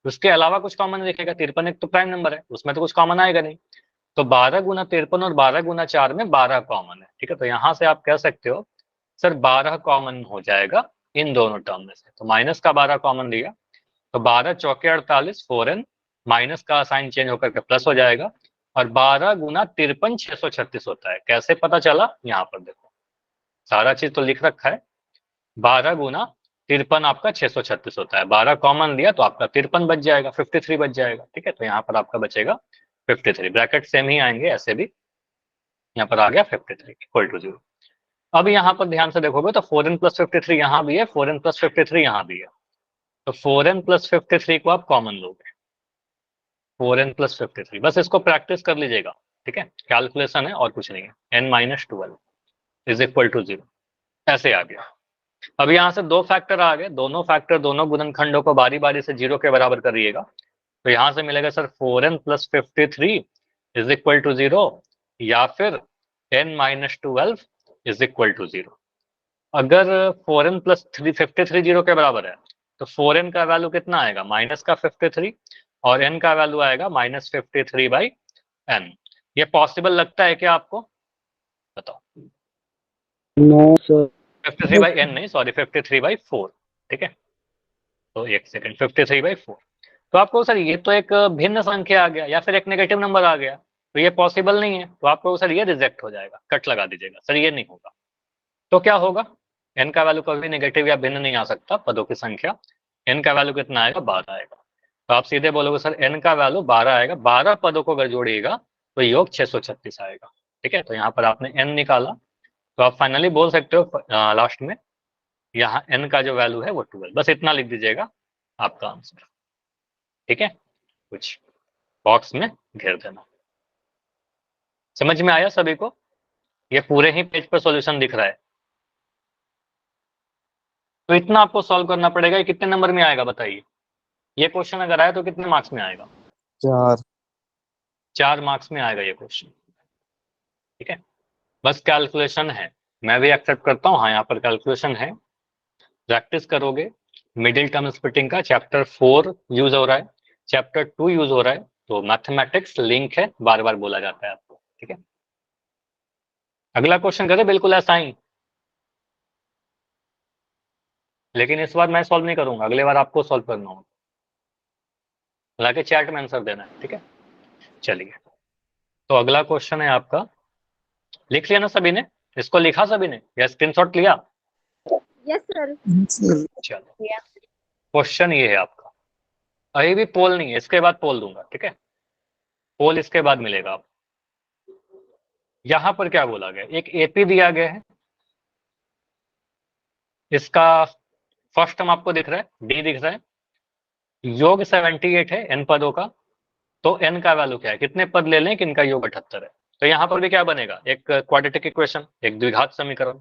उसके अलावा कुछ कॉमन दिखेगा, 53 एक तो प्राइम नंबर है, उसमें तो कुछ कॉमन आएगा नहीं। तो 12 गुना 53 और 12 गुना 4 में 12 कॉमन है, ठीक है। तो यहाँ से आप कह सकते हो सर 12 कॉमन हो जाएगा इन दोनों टर्म में से, तो माइनस का 12 कॉमन दिया, तो 12 चौके 48, 4n, माइनस का साइन चेंज होकर के प्लस हो जाएगा, और 12 गुना 53 636 होता है। कैसे पता चला, यहाँ पर देखो सारा चीज तो लिख रखा है, 12 गुना 53 आपका 636 होता है, 12 कॉमन लिया तो आपका 53 बच जाएगा, 53 बच जाएगा, ठीक है। तो यहाँ पर आपका बचेगा 53, ब्रैकेट सेम ही आएंगे ऐसे भी, यहाँ पर आ गया 53 इक्वल टू 0। अब यहाँ पर ध्यान से देखोगे तो 4n प्लस 53 यहाँ भी है, 4n प्लस 53 यहाँ भी है, तो 4n प्लस 53 को आप कॉमन लोगे, 4n प्लस 53, बस इसको प्रैक्टिस कर लीजिएगा, ठीक है। कैलकुलेशन है और कुछ नहीं है, n minus 12 is equal to 0, ऐसे आ गया। अब यहाँ से दो फैक्टर आ गए, दोनों फैक्टर दोनों गुणनखंडों को बारी बारी से 0 के बराबर करिएगा, तो यहाँ से मिलेगा sir 4n plus 53 is equal to 0, या फिर n minus 12 is equal to 0। अगर 4n प्लस 53 0 के बराबर है तो 4n का वैल्यू कितना आएगा, माइनस का 53, और n का वैल्यू आएगा माइनस 53 बाई n। ये पॉसिबल लगता है क्या आपको, बताओ? No sir. 53 बाई n नहीं, सॉरी 53 बाई 4, ठीक है। तो एक सेकंड, 53 बाई 4, तो आपको सर ये तो एक भिन्न संख्या आ गया या फिर एक नेगेटिव नंबर आ गया, तो ये पॉसिबल नहीं है, तो आपको सर ये रिजेक्ट हो जाएगा, कट लगा दीजिएगा, सर ये नहीं होगा। तो क्या होगा, n का वैल्यू कभी नेगेटिव या भिन्न नहीं आ सकता, पदों की संख्या, n का वैल्यू कितना आएगा, 12 आएगा। तो आप सीधे बोलोगे सर n का वैल्यू 12 आएगा, 12 पदों को अगर जोड़िएगा तो योग 636 आएगा, ठीक है। तो यहाँ पर आपने n निकाला, तो आप फाइनली बोल सकते हो लास्ट में यहाँ n का जो वैल्यू है वो 12, बस इतना लिख दीजिएगा आपका आंसर, ठीक है। कुछ बॉक्स में घेर देना। समझ में आया सभी को, ये पूरे ही पेज पर सॉल्यूशन दिख रहा है। तो इतना आपको सॉल्व करना पड़ेगा, ये कितने नंबर में आएगा बताइए, ये क्वेश्चन अगर आया तो कितने मार्क्स में आएगा, 4। 4 मार्क्स में आएगा ये क्वेश्चन, ठीक है। बस कैलकुलेशन है, मैं भी एक्सेप्ट करता हूँ, हाँ यहाँ पर कैलकुलेशन है, प्रैक्टिस करोगे। मिडिल टर्म स्प्लिटिंग का चैप्टर 4 यूज हो रहा है, चैप्टर 2 यूज हो रहा है, तो मैथमेटिक्स लिंक है, बार बार बोला जाता है आपको, ठीक है। अगला क्वेश्चन करे बिल्कुल ऐसा ही, लेकिन इस बार मैं सॉल्व नहीं करूंगा, अगले बार आपको सॉल्व करना होगा, हालांकि चैट में आंसर देना है, ठीक है। चलिए, तो अगला क्वेश्चन है आपका, लिख लिया ना सभी ने, इसको लिखा सभी ने या स्क्रीनशॉट लिया? Yes sir. चलो, क्वेश्चन ये है आपका, अभी भी पोल नहीं है, इसके बाद पोल दूंगा, ठीक है, पोल इसके बाद मिलेगा आप। यहां पर क्या बोला गया, एक एपी दिया गया है, इसका फर्स्ट टर्म आपको दिख रहा है, डी दिख रहा है, योग 78 है n पदों का, तो n का वैल्यू क्या है, कितने पद ले लें कि इनका योग 78 है। तो यहाँ पर भी क्या बनेगा, एक क्वाड्रेटिक इक्वेशन, एक द्विघात समीकरण।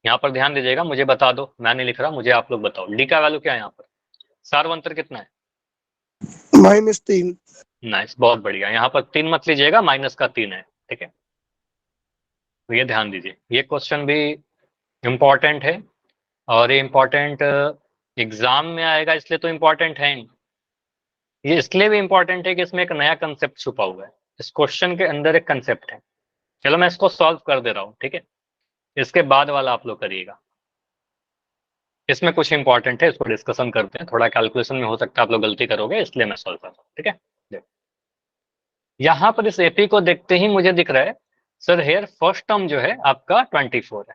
यहाँ पर ध्यान दीजिएगा, मुझे बता दो, मैं नहीं लिख रहा, मुझे आप लोग बताओ डी का वैल्यू क्या है यहाँ पर, सार्वंतर कितना है? -3। नाइस, बहुत बढ़िया, यहाँ पर 3 मत लीजिएगा, -3 है, ठीक है। तो ये ध्यान दीजिए, ये क्वेश्चन भी इम्पोर्टेंट है, और ये इम्पोर्टेंट एग्जाम में आएगा, इसलिए तो इम्पोर्टेंट है ही। ये इसलिए भी इम्पोर्टेंट है कि इसमें एक नया कंसेप्ट छुपा हुआ है, इस क्वेश्चन के अंदर एक कंसेप्ट है। चलो मैं इसको सॉल्व कर दे रहा हूँ, ठीक है, इसके बाद वाला आप लोग करिएगा, इसमें कुछ इंपॉर्टेंट है, इसको डिस्कशन करते हैं, थोड़ा कैलकुलेशन में हो सकता है आप लोग गलती करोगे, इसलिए मैं सॉल्व कर रहा हूँ, ठीक है। देखो, यहाँ पर इस एपी को देखते ही मुझे दिख रहा है सर हेयर फर्स्ट टर्म जो है आपका 24 है,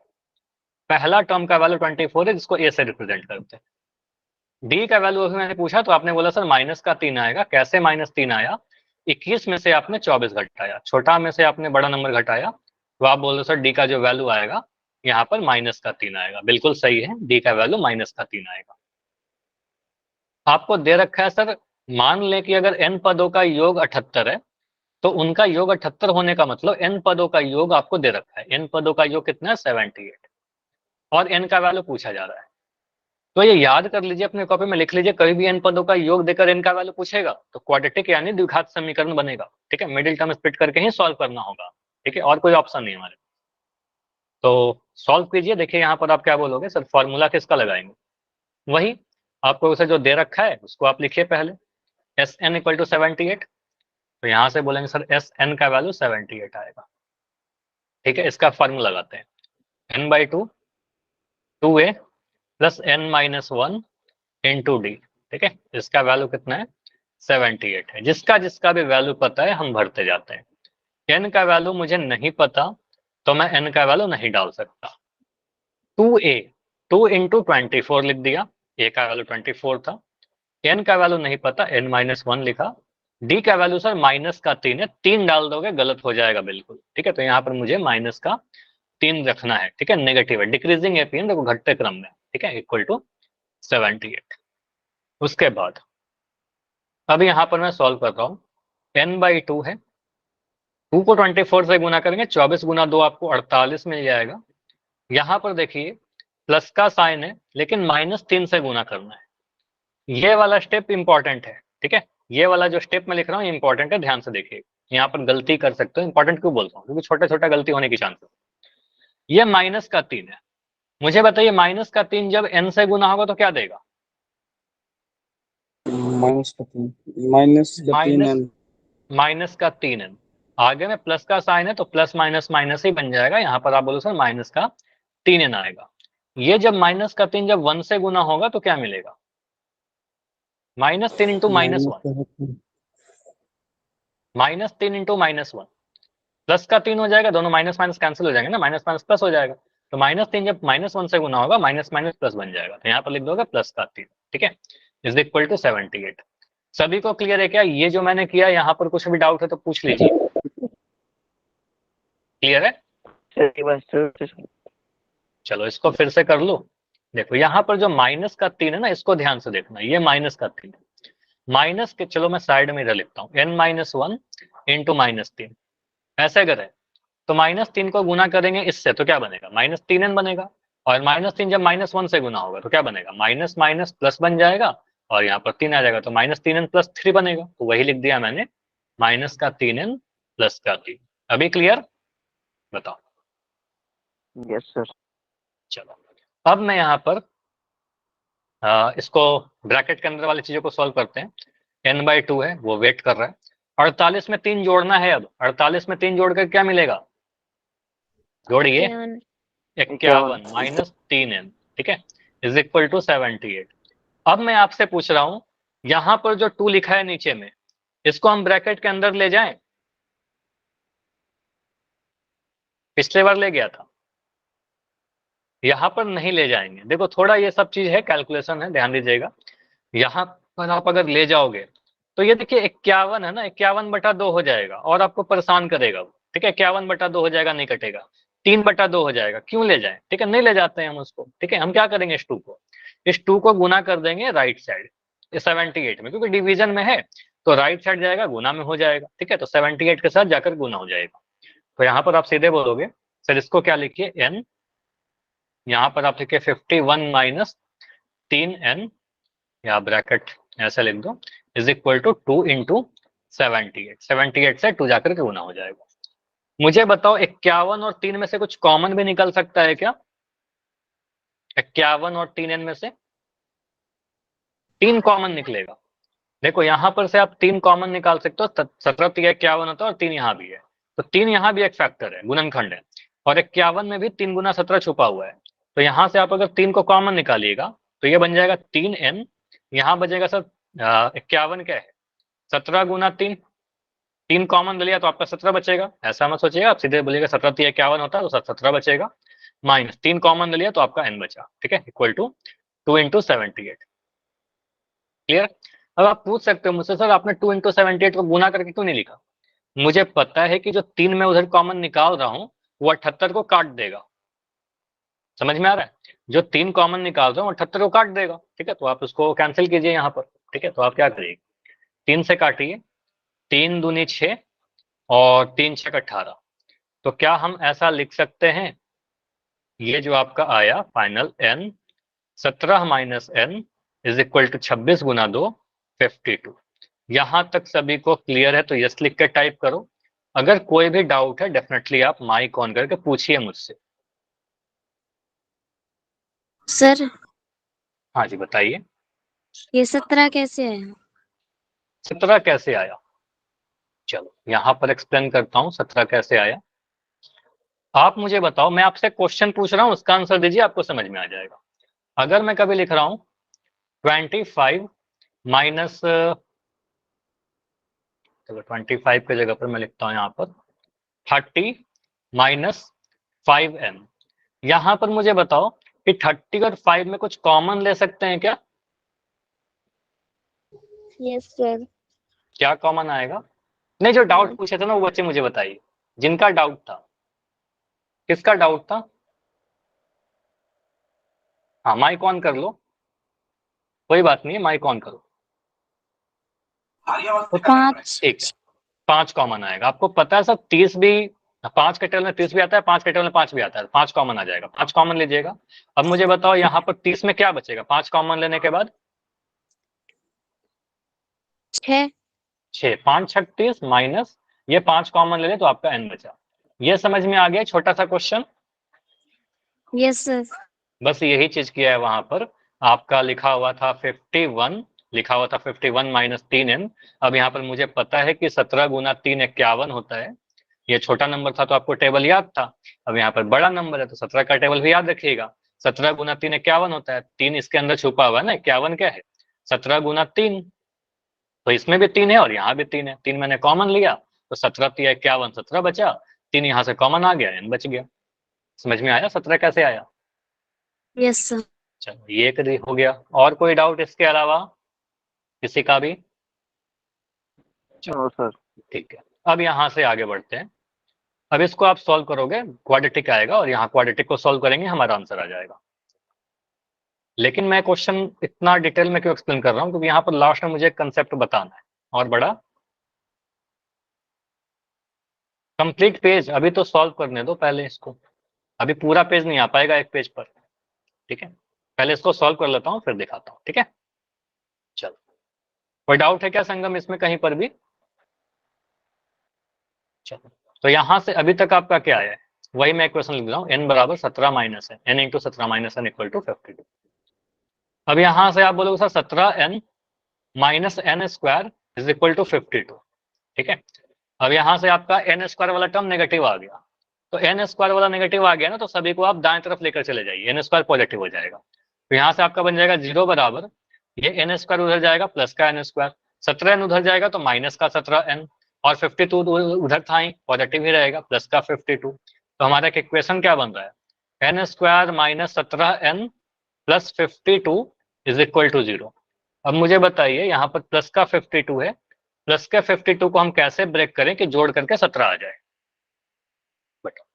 पहला टर्म का वैल्यू 24 है, जिसको ए से रिप्रेजेंट करते हैं। डी का वैल्यू अभी मैंने पूछा तो आपने बोला सर -3 आएगा, कैसे -3 आया, 21 में से आपने 24 घटाया, छोटा में से आपने बड़ा नंबर घटाया, तो आप बोल रहे सर डी का जो वैल्यू आएगा यहाँ पर -3 आएगा। बिल्कुल सही है, डी का वैल्यू -3 आएगा। आपको दे रखा है सर, मान लें कि अगर n पदों का योग 78 है, तो उनका योग 78 होने का मतलब n पदों का योग आपको दे रखा है, n पदों का योग कितना है 78, और n का वैल्यू पूछा जा रहा है। तो ये याद कर लीजिए, अपने कॉपी में लिख लीजिए, कभी भी n पदों का योग देकर n का वैल्यू पूछेगा तो क्वाड्रेटिक यानी द्विघात समीकरण बनेगा, ठीक है, मिडिल टर्म स्प्लिट करके ही सॉल्व करना होगा, ठीक है, और कोई ऑप्शन नहीं हमारे। तो सॉल्व कीजिए, देखिए यहाँ पर आप क्या बोलोगे, सर फॉर्मूला किसका लगाएंगे, वही आपको उसे जो दे रखा है उसको आप लिखिए पहले, एस एन इक्वल टू 78, तो यहाँ से बोलेंगे सर एस एन का वैल्यू 78 आएगा, ठीक है। इसका फॉर्मूला लगाते हैं, n/2 2a plus n-1 into D, ठीक है, इसका वैल्यू कितना है 78 है। जिसका जिसका भी वैल्यू पता है हम भरते जाते हैं। n का वैल्यू मुझे नहीं पता तो मैं n का वैल्यू नहीं डाल सकता, 2a 2 इंटू 24 लिख दिया, a का वैल्यू 24 था, n का वैल्यू नहीं पता, n-1 लिखा, d का वैल्यू सर -3 है, 3 डाल दोगे गलत हो जाएगा बिल्कुल, ठीक है, तो यहाँ पर मुझे -3 रखना है, ठीक है, नेगेटिव है, डिक्रीजिंग है देखो घटते क्रम में, ठीक है, इक्वल टू 78। उसके बाद अब यहाँ पर मैं सॉल्व कर रहा हूँ, n/2 है, 2 को 24 से गुना करेंगे, 24 गुना 2 आपको 48 मिल जाएगा। यहाँ पर देखिए प्लस का साइन है, लेकिन -3 से गुना करना है, ये वाला स्टेप इंपॉर्टेंट है, ठीक है, ये वाला जो स्टेप मैं लिख रहा हूँ इंपॉर्टेंट है, ध्यान से देखिए, यहाँ पर गलती कर सकते हो, इंपॉर्टेंट क्यों बोलता हूँ, क्योंकि छोटा छोटा गलती होने की चांस है। ये -3 है, मुझे बताइए -3 जब n से गुना होगा तो क्या देगा, -3n, आगे में प्लस का साइन है तो प्लस माइनस माइनस ही बन जाएगा, यहाँ पर आप बोलो सर -3n आएगा। ये जब -3 जब 1 से गुना होगा तो क्या मिलेगा, -3 इंटू -1, -3 इंटू -1, प्लस का 3 हो जाएगा, दोनों माइनस माइनस कैंसिल हो जाएंगे ना, माइनस माइनस प्लस हो जाएगा, तो -3 जब -1 से गुना होगा माइनस माइनस प्लस बन जाएगा, तो यहाँ पर लिख दोगे +3, ठीक है, इज इक्वल टू 78। सभी को क्लियर है क्या, ये जो मैंने किया, यहाँ पर कुछ भी डाउट है तो पूछ लीजिए, क्लियर है? चलो इसको फिर से कर लो, देखो यहाँ पर जो -3 है ना, इसको ध्यान से देखना, ये -3 है, माइनस के, चलो मैं साइड में इधर लिखता हूँ, n-1 इंटू -3, ऐसे करें तो -3 को गुना करेंगे इससे तो क्या बनेगा, -3n बनेगा, और -3 जब -1 से गुना होगा तो क्या बनेगा, माइनस माइनस प्लस बन जाएगा, और यहाँ पर 3 आ जाएगा, तो -3n + 3 बनेगा, तो वही लिख दिया मैंने, -3n + 3। अभी क्लियर, बताओ? Yes sir. चलो अब मैं यहाँ पर इसको ब्रैकेट के अंदर वाली चीजों को सॉल्व करते हैं, n/2 है, वो वेट कर रहा है, 48 में 3 जोड़ना है, अब 48 में 3 जोड़कर क्या मिलेगा, जोड़िए, 51। 51 माइनस 3n, ठीक है, इज इक्वल टू 78। अब मैं आपसे पूछ रहा हूं, यहां पर जो 2 लिखा है नीचे में, इसको हम ब्रैकेट के अंदर ले जाएं? पिछले बार ले गया था, यहां पर नहीं ले जाएंगे। देखो थोड़ा ये सब चीज है, कैलकुलेशन है, ध्यान दीजिएगा। यहां पर आप अगर ले जाओगे तो ये देखिए 51 है ना, 51/2 हो जाएगा और आपको परेशान करेगा वो, ठीक है। 51/2 हो जाएगा, नहीं कटेगा। 3/2 हो जाएगा, क्यों ले जाएं, ठीक है, नहीं ले जाते हैं हम उसको, ठीक है। हम क्या करेंगे, इस 2 को गुना कर देंगे राइट साइड 78 में, क्योंकि डिवीजन में है तो राइट साइड जाएगा, गुना में हो जाएगा, ठीक है। तो 78 के साथ जाकर गुना हो जाएगा। तो यहाँ पर आप सीधे बोलोगे, सर इसको क्या लिखिए, n, यहाँ पर आप लिखिए 51 माइनस 3n, या ब्रैकेट ऐसे लिख दो, इज इक्वल टू 2 इंटू 78। 78 से 2 जाकर के गुना हो जाएगा। मुझे बताओ 51 और 3 में से कुछ कॉमन भी निकल सकता है क्या? 51 और 3n में से 3 कॉमन निकलेगा। देखो यहाँ पर से आप 3 कॉमन निकाल सकते हो, 17 तो 51 होता है और 3 यहाँ भी है, तो 3 यहाँ भी एक फैक्टर है, गुणनखंड है, और 51 में भी 3 गुना 17 छुपा हुआ है। तो यहाँ से आप अगर 3 को कॉमन निकालिएगा तो ये बन जाएगा 3n, यहाँ बचेगा सर 51 क्या है, 17 गुना 3, 3 कॉमन ले लिया तो आपका 17 बचेगा। ऐसा मत सोचिएगा, आप सीधे बोलिएगा 17 तो 51 होता है तो 17 बचेगा, माइनस 3 कॉमन ले लिया तो आपका n बचा, ठीक है, इक्वल टू 2 इंटू 78। क्लियर? अब आप पूछ सकते हो मुझसे, सर आपने 2 इंटू 78 को गुना करके क्यों नहीं लिखा? मुझे पता है कि जो 3 मैं उधर कॉमन निकाल रहा हूं वो 78 को काट देगा। समझ में आ रहा है? जो 3 कॉमन निकाल रहा हूं 78 को काट देगा, ठीक है। तो आप उसको कैंसिल कीजिए यहाँ पर, ठीक है। तो आप क्या करिए, 3 से काटिए, 3 दूनी 6 और 3 छक 18। तो क्या हम ऐसा लिख सकते हैं, ये जो आपका आया final n, 17 minus n is equal to 26 गुना 2, 52। यहां तक सभी को क्लियर है तो यस लिख के टाइप करो। अगर कोई भी डाउट है डेफिनेटली आप माइक ऑन करके पूछिए मुझसे। सर हाँ जी बताइए। ये 17 कैसे है? 17 कैसे आया, चलो यहाँ पर एक्सप्लेन करता हूँ 17 कैसे आया। आप मुझे बताओ, मैं आपसे क्वेश्चन पूछ रहा हूँ, उसका आंसर दीजिए, आपको समझ में आ जाएगा। अगर मैं कभी लिख रहा हूँ 25 माइनस, चलो 25 की जगह पर मैं लिखता हूँ यहाँ पर 30 माइनस 5n। यहाँ पर मुझे बताओ कि 30 और 5 में कुछ कॉमन ले सकते हैं क्या? Yes sir. क्या कॉमन आएगा? नहीं, जो डाउट पूछे थे ना वो बच्चे मुझे बताइए, जिनका डाउट था, किसका डाउट था? हाँ माइक ऑन कर लो, कोई बात नहीं है, माइक ऑन करो। तो 5। ठीक है, 5 कॉमन आएगा। आपको पता है सब 30 भी, 5 के टेबल में 30 भी आता है, 5 के टेबल में 5 भी आता है, 5 कॉमन आ जाएगा, 5 कॉमन लीजिएगा। अब मुझे बताओ यहाँ पर 30 में क्या बचेगा 5 कॉमन लेने के बाद? 6। 6, 5 छक 30 माइनस ये 5 कॉमन ले ले तो आपका n बचा। ये समझ में आ गया छोटा सा क्वेश्चन? Yes sir. बस यही चीज किया है वहां पर। आपका लिखा हुआ था 51, लिखा हुआ था 51 माइनस 3n। अब यहाँ पर मुझे पता है कि 17 गुना 3 51 होता है। ये छोटा नंबर था तो आपको टेबल याद था। अब यहाँ पर बड़ा नंबर है तो 17 का टेबल भी याद रखिएगा। 17 गुना 3 51 होता है, 3 इसके अंदर छुपा हुआ है ना, 51 क्या है, 17 गुना 3। तो इसमें भी 3 है और यहाँ भी 3 है, 3 मैंने कॉमन लिया तो 17 3 51, 17 बचा, 3 यहाँ से कॉमन आ गया, n बच गया। समझ में आया 17 कैसे आया? Yes sir. चलो ये एक हो गया। और कोई डाउट इसके अलावा किसी का भी? No sir. ठीक है, अब यहाँ से आगे बढ़ते हैं। अब इसको आप सॉल्व करोगे, क्वाड्रेटिक आएगा और यहाँ क्वाड्रेटिक को सॉल्व करेंगे, हमारा आंसर आ जाएगा। लेकिन मैं क्वेश्चन इतना डिटेल में क्यों एक्सप्लेन कर रहा हूँ, क्योंकि यहाँ पर लास्ट में मुझे एक कंसेप्ट बताना है और बड़ा। कंप्लीट पेज अभी तो सॉल्व करने दो पहले इसको, अभी पूरा पेज नहीं आ पाएगा एक पेज पर, ठीक है। पहले इसको सॉल्व कर लेता हूँ फिर दिखाता हूँ, ठीक है। चलो, कोई डाउट है क्या संगम इसमें कहीं पर भी? चलो, तो यहाँ से अभी तक आपका क्या है, वही मैं क्वेश्चन लिख रहा हूँ, n बराबर 17 माइनस है, n into 17 minus n equal to 52। अब यहाँ से आप बोलोगे sir 17n minus n square is equal to 52, ठीक है। अब यहाँ से आपका n स्क्वायर वाला टर्म नेगेटिव आ गया, तो एन स्क्वायर वाला नेगेटिव आ गया ना, तो सभी को आप दाएं तरफ लेकर चले जाइए, एन स्क्वायर पॉजिटिव हो जाएगा। तो यहाँ से आपका बन जाएगा 0 बराबर ये एन स्क्वायर उधर जाएगा प्लस का एन स्क्वायर, 17n उधर जाएगा तो माइनस का 17n, और 52 उधर था ही, पॉजिटिव ही रहेगा प्लस का 52। तो हमारा एक इक्वेशन क्या बन रहा है, N square minus 17n plus 52 is equal to 0। अब मुझे बताइए यहाँ पर प्लस का 52 है, प्लस के 52 को हम कैसे ब्रेक करें कि जोड़ करके 17 आ जाए, बताओ।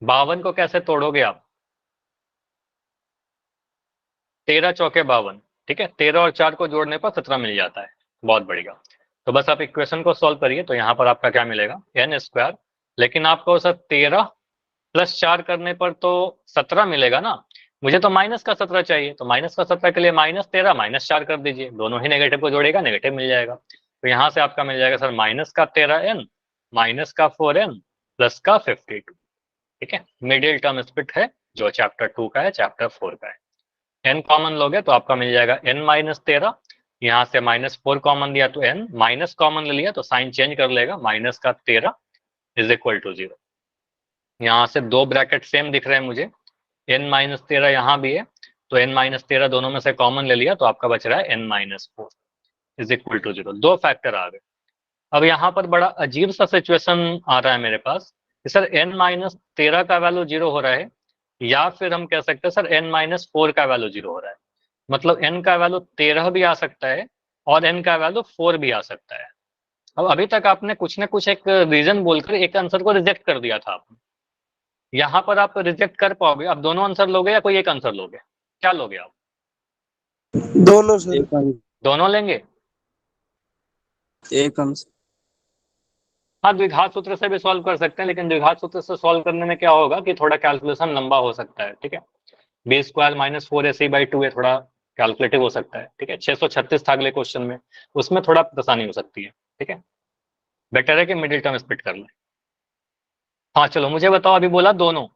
52 को कैसे तोड़ोगे आप, 13 चौके 52, ठीक है, 13 और 4 को जोड़ने पर 17 मिल जाता है, बहुत बढ़िया। तो बस आप इक्वेशन को सॉल्व करिए, तो यहाँ पर आपका क्या मिलेगा, एन स्क्वायर, लेकिन आपको सर 13 प्लस 4 करने पर तो 17 मिलेगा ना, मुझे तो माइनस का 17 चाहिए, तो माइनस का 17 के लिए -13 -4 कर दीजिए, दोनों ही नेगेटिव को जोड़ेगा, नेगेटिव मिल जाएगा। तो यहाँ से आपका मिल जाएगा सर माइनस का 13n माइनस का 4n प्लस का 52, ठीक है। मिडिल टर्म स्प्लिट है जो चैप्टर 2 का है, चैप्टर 4 का है। n कॉमन लोगे तो आपका मिल जाएगा n माइनस 13, यहाँ से -4 कॉमन लिया तो n, माइनस कॉमन ले लिया तो साइन चेंज कर लेगा, माइनस का 13 इज इक्वल टू 0। यहाँ से दो ब्रैकेट सेम दिख रहे हैं मुझे, n माइनस 13 यहाँ भी है, तो n माइनस 13 दोनों में से कॉमन ले लिया तो आपका बच रहा है n minus 4 is equal to 0। दो फैक्टर आ गए। अब यहाँ पर बड़ा अजीब सा सिचुएशन आ रहा है मेरे पास कि सर n माइनस 13 का वैल्यू 0 हो रहा है, या फिर हम कह सकते हैं सर n माइनस 4 का वैल्यू 0 हो रहा है। मतलब n का वैल्यू 13 भी आ सकता है और n का वैल्यू 4 भी आ सकता है। अब अभी तक आपने कुछ ना कुछ एक रीजन बोलकर एक आंसर को रिजेक्ट कर दिया था आपने, यहाँ पर आप रिजेक्ट कर पाओगे, आप दोनों आंसर लोगे या कोई एक आंसर लोगे, क्या लोगे आप? दोनों सर। दोनों लेंगे? एक आंसर। हाँ, द्विघात सूत्र से भी सॉल्व कर सकते हैं, लेकिन द्विघात सूत्र से सॉल्व करने में क्या होगा कि थोड़ा कैलकुलेशन लंबा हो सकता है, ठीक है। बी स्क्वायर माइनस 4ac/2 है, थोड़ा कैलकुलेटिव हो सकता है, ठीक है। 636 था अगले क्वेश्चन में, उसमें थोड़ा परेशानी हो सकती है, ठीक है। बेटर है कि मिडिल टर्म स्प्लिट कर लें। हाँ चलो मुझे बताओ, अभी बोला दोनों,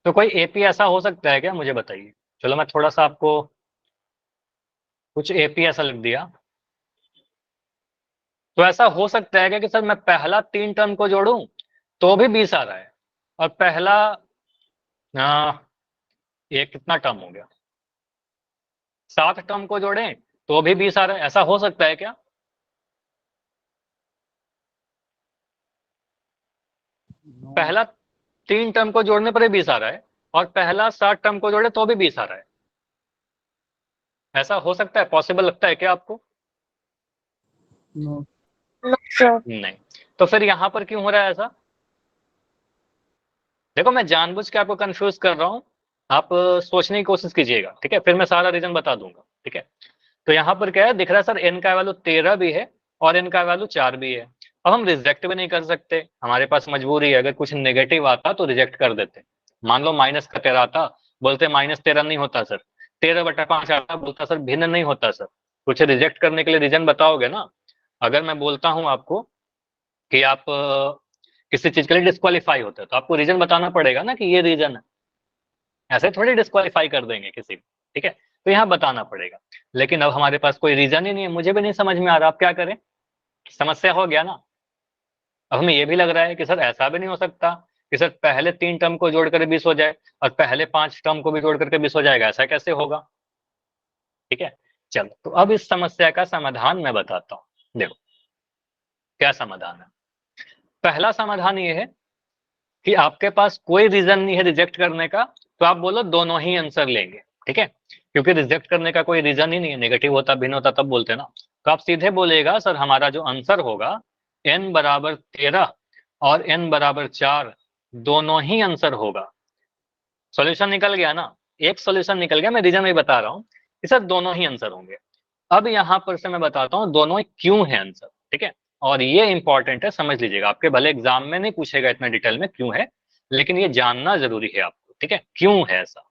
तो कोई एपी ऐसा हो सकता है क्या, मुझे बताइए। चलो मैं थोड़ा सा आपको कुछ एपी ऐसा लिख दिया, तो ऐसा हो सकता है क्या कि सर मैं पहला 3 टर्म को जोड़ूं तो भी 20 आ रहा है, और पहला ये कितना टर्म हो गया, 7 टर्म को जोड़ें तो भी 20 आ रहा है, ऐसा हो सकता है क्या? पहला 3 टर्म को जोड़ने पर ही 20 आ रहा है और पहला 7 टर्म को जोड़े तो भी 20 आ रहा है, ऐसा हो सकता है, पॉसिबल लगता है क्या आपको? नो सर नहीं। तो फिर यहां पर क्यों हो रहा है ऐसा? देखो मैं जानबूझ के आपको कंफ्यूज कर रहा हूं, आप सोचने की कोशिश कीजिएगा, ठीक है, फिर मैं सारा रीजन बता दूंगा, ठीक है। तो यहाँ पर क्या है, दिख रहा है सर n का वैल्यू 13 भी है और n का वैल्यू 4 भी है। अब हम रिजेक्ट भी नहीं कर सकते, हमारे पास मजबूरी है, अगर कुछ नेगेटिव आता तो रिजेक्ट कर देते। मान लो माइनस का 13 आता, बोलते -13 नहीं होता सर, 13/5 आता, बोलता सर भिन्न नहीं होता सर। कुछ रिजेक्ट करने के लिए रीजन बताओगे ना। अगर मैं बोलता हूं आपको कि आप किसी चीज के लिए डिस्क्वालीफाई होते हैं तो आपको रीजन बताना पड़ेगा ना कि ये रीजन है, ऐसे थोड़ी डिस्क्वालीफाई कर देंगे किसी को, ठीक है। तो यहाँ बताना पड़ेगा, लेकिन अब हमारे पास कोई रीजन ही नहीं है, मुझे भी नहीं समझ में आ रहा, आप क्या करें, समस्या हो गया ना। अब हमें ये भी लग रहा है कि सर ऐसा भी नहीं हो सकता कि सर पहले 3 टर्म को जोड़ कर 20 हो जाए और पहले 5 टर्म को भी जोड़ करके 20 हो जाएगा, ऐसा कैसे होगा, ठीक है। चलो तो अब इस समस्या का समाधान मैं बताता हूँ। देखो क्या समाधान है। पहला समाधान ये है कि आपके पास कोई रीजन नहीं है रिजेक्ट करने का, तो आप बोलो दोनों ही आंसर लेंगे, ठीक है, क्योंकि रिजेक्ट करने का कोई रीजन ही नहीं है, नेगेटिव होता भिन्न होता तब बोलते ना। तो आप सीधे बोलेगा सर हमारा जो आंसर होगा n बराबर 13 और n बराबर 4 दोनों ही आंसर होगा। सॉल्यूशन निकल गया ना, एक सॉल्यूशन निकल गया, मैं रीजन भी बता रहा हूँ कि सर दोनों ही आंसर होंगे। अब यहाँ पर से मैं बताता हूँ दोनों क्यों है आंसर, ठीक है। और ये इंपॉर्टेंट है, समझ लीजिएगा, आपके भले एग्जाम में नहीं पूछेगा इतना डिटेल में क्यों है, लेकिन ये जानना जरूरी है आपको, ठीक है, क्यों है ऐसा।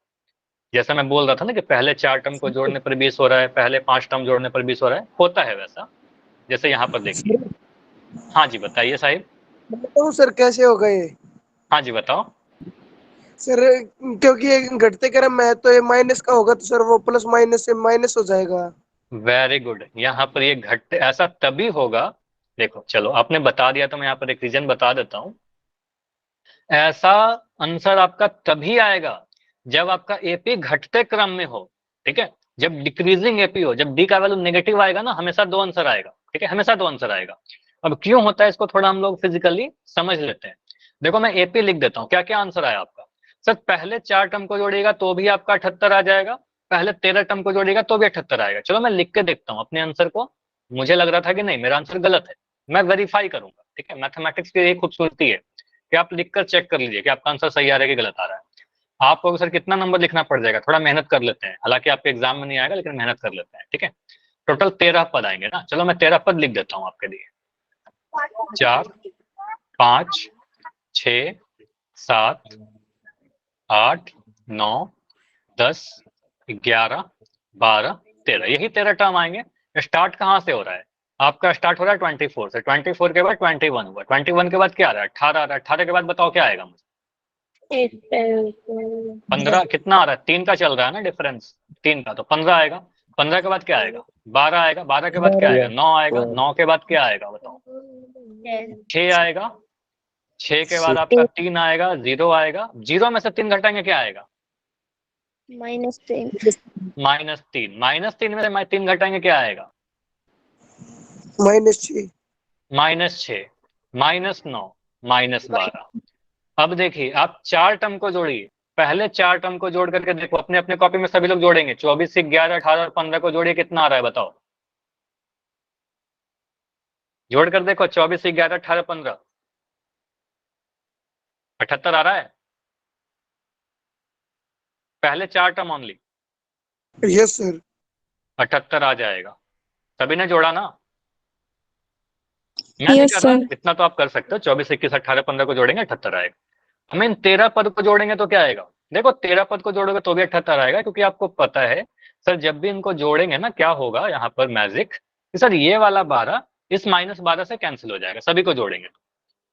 जैसा मैं बोल रहा था ना कि पहले 4 टर्म को जोड़ने पर 20 हो रहा है, पहले 5 टर्म जोड़ने पर 20 हो रहा है, होता है वैसा, जैसे यहाँ पर देखिए। हाँ जी बताइए साहिब। बताऊं सर कैसे होगा ये? हाँ जी बताओ। सर क्योंकि ये घटते क्रम में है तो ये माइनस का होगा, तो सर वो प्लस माइनस से माइनस हो जाएगा। वेरी गुड, यहाँ पर ये घटते ऐसा तभी होगा देखो चलो आपने बता दिया तो मैं यहाँ पर एक रीजन बता देता हूँ। ऐसा आंसर आपका तभी आएगा जब आपका एपी घटते क्रम में हो, ठीक है। जब डिक्रीजिंग एपी हो, जब डी का वैल्यू नेगेटिव आएगा ना, हमेशा दो आंसर आएगा, ठीक है, हमेशा दो आंसर आएगा। अब क्यों होता है इसको थोड़ा हम लोग फिजिकली समझ लेते हैं। देखो मैं एपी लिख देता हूँ, क्या क्या आंसर आया आपका। सर पहले 4 टर्म को जोड़ेगा तो भी आपका 78 आ जाएगा, पहले 13 टर्म को जोड़ेगा तो भी 78 आएगा। चलो मैं लिख के देखता हूँ अपने आंसर को, मुझे लग रहा था कि नहीं मेरा आंसर गलत है, मैं वेरीफाई करूंगा, ठीक है। मैथमेटिक्स की यही खूबसूरती है कि आप लिखकर चेक कर लीजिए कि आपका आंसर सही आ रहा है कि गलत आ रहा है। आपको सर कितना नंबर लिखना पड़ जाएगा, थोड़ा मेहनत कर लेते हैं, हालांकि आपके एग्जाम में नहीं आएगा लेकिन मेहनत कर लेते हैं, ठीक है। टोटल 13 पद आएंगे ना, चलो मैं 13 पद लिख देता हूँ आपके लिए। 4 5 6 7 8 9 10 11 12 13, यही 13 टर्म आएंगे। स्टार्ट कहाँ से हो रहा है, आपका स्टार्ट हो रहा है 24 से, 24 के बाद 21 हुआ, 21 के बाद क्या आ रहा है 18 आ रहा है, 18 के बाद बताओ क्या आएगा मुझे। 15 कितना आ रहा है, 3 का चल रहा है ना डिफरेंस, 3 का, तो 15 आएगा। 15 के बाद क्या आएगा 12 आएगा, 12 के बाद क्या आएगा 9 आएगा, 9 के बाद क्या आएगा बताओ 6 आएगा, 6 के बाद आपका 3 आएगा, 0 आएगा, 0 में से 3 घटाएंगे क्या आएगा -3। -3, -3 में से 3 घटाएंगे क्या आएगा -6। -6, -9, -12। अब देखिए आप 4 टर्म को जोड़िए, पहले 4 टर्म को जोड़ करके देखो, अपने अपने कॉपी में सभी लोग जोड़ेंगे, 24 से 11 18 और 15 को जोड़िए, कितना आ रहा है बताओ, जोड़ कर देखो, 24 से 11 18 15 78 आ रहा है, पहले 4 टर्म ओनली, यस सर। 78 आ जाएगा। सभी ने जोड़ा ना, मैं नहीं कर रहा, इतना तो आप कर सकते हो, 24 21 18 15 को जोड़ेंगे 78 आएगा। हम इन 13 पद को जोड़ेंगे तो क्या आएगा, देखो 13 पद को जोड़ोगे तो भी 78 आएगा, क्योंकि आपको पता है सर जब भी इनको जोड़ेंगे ना क्या होगा यहाँ पर मैजिक, कि सर ये वाला 12 इस -12 से कैंसिल हो जाएगा, सभी को जोड़ेंगे तो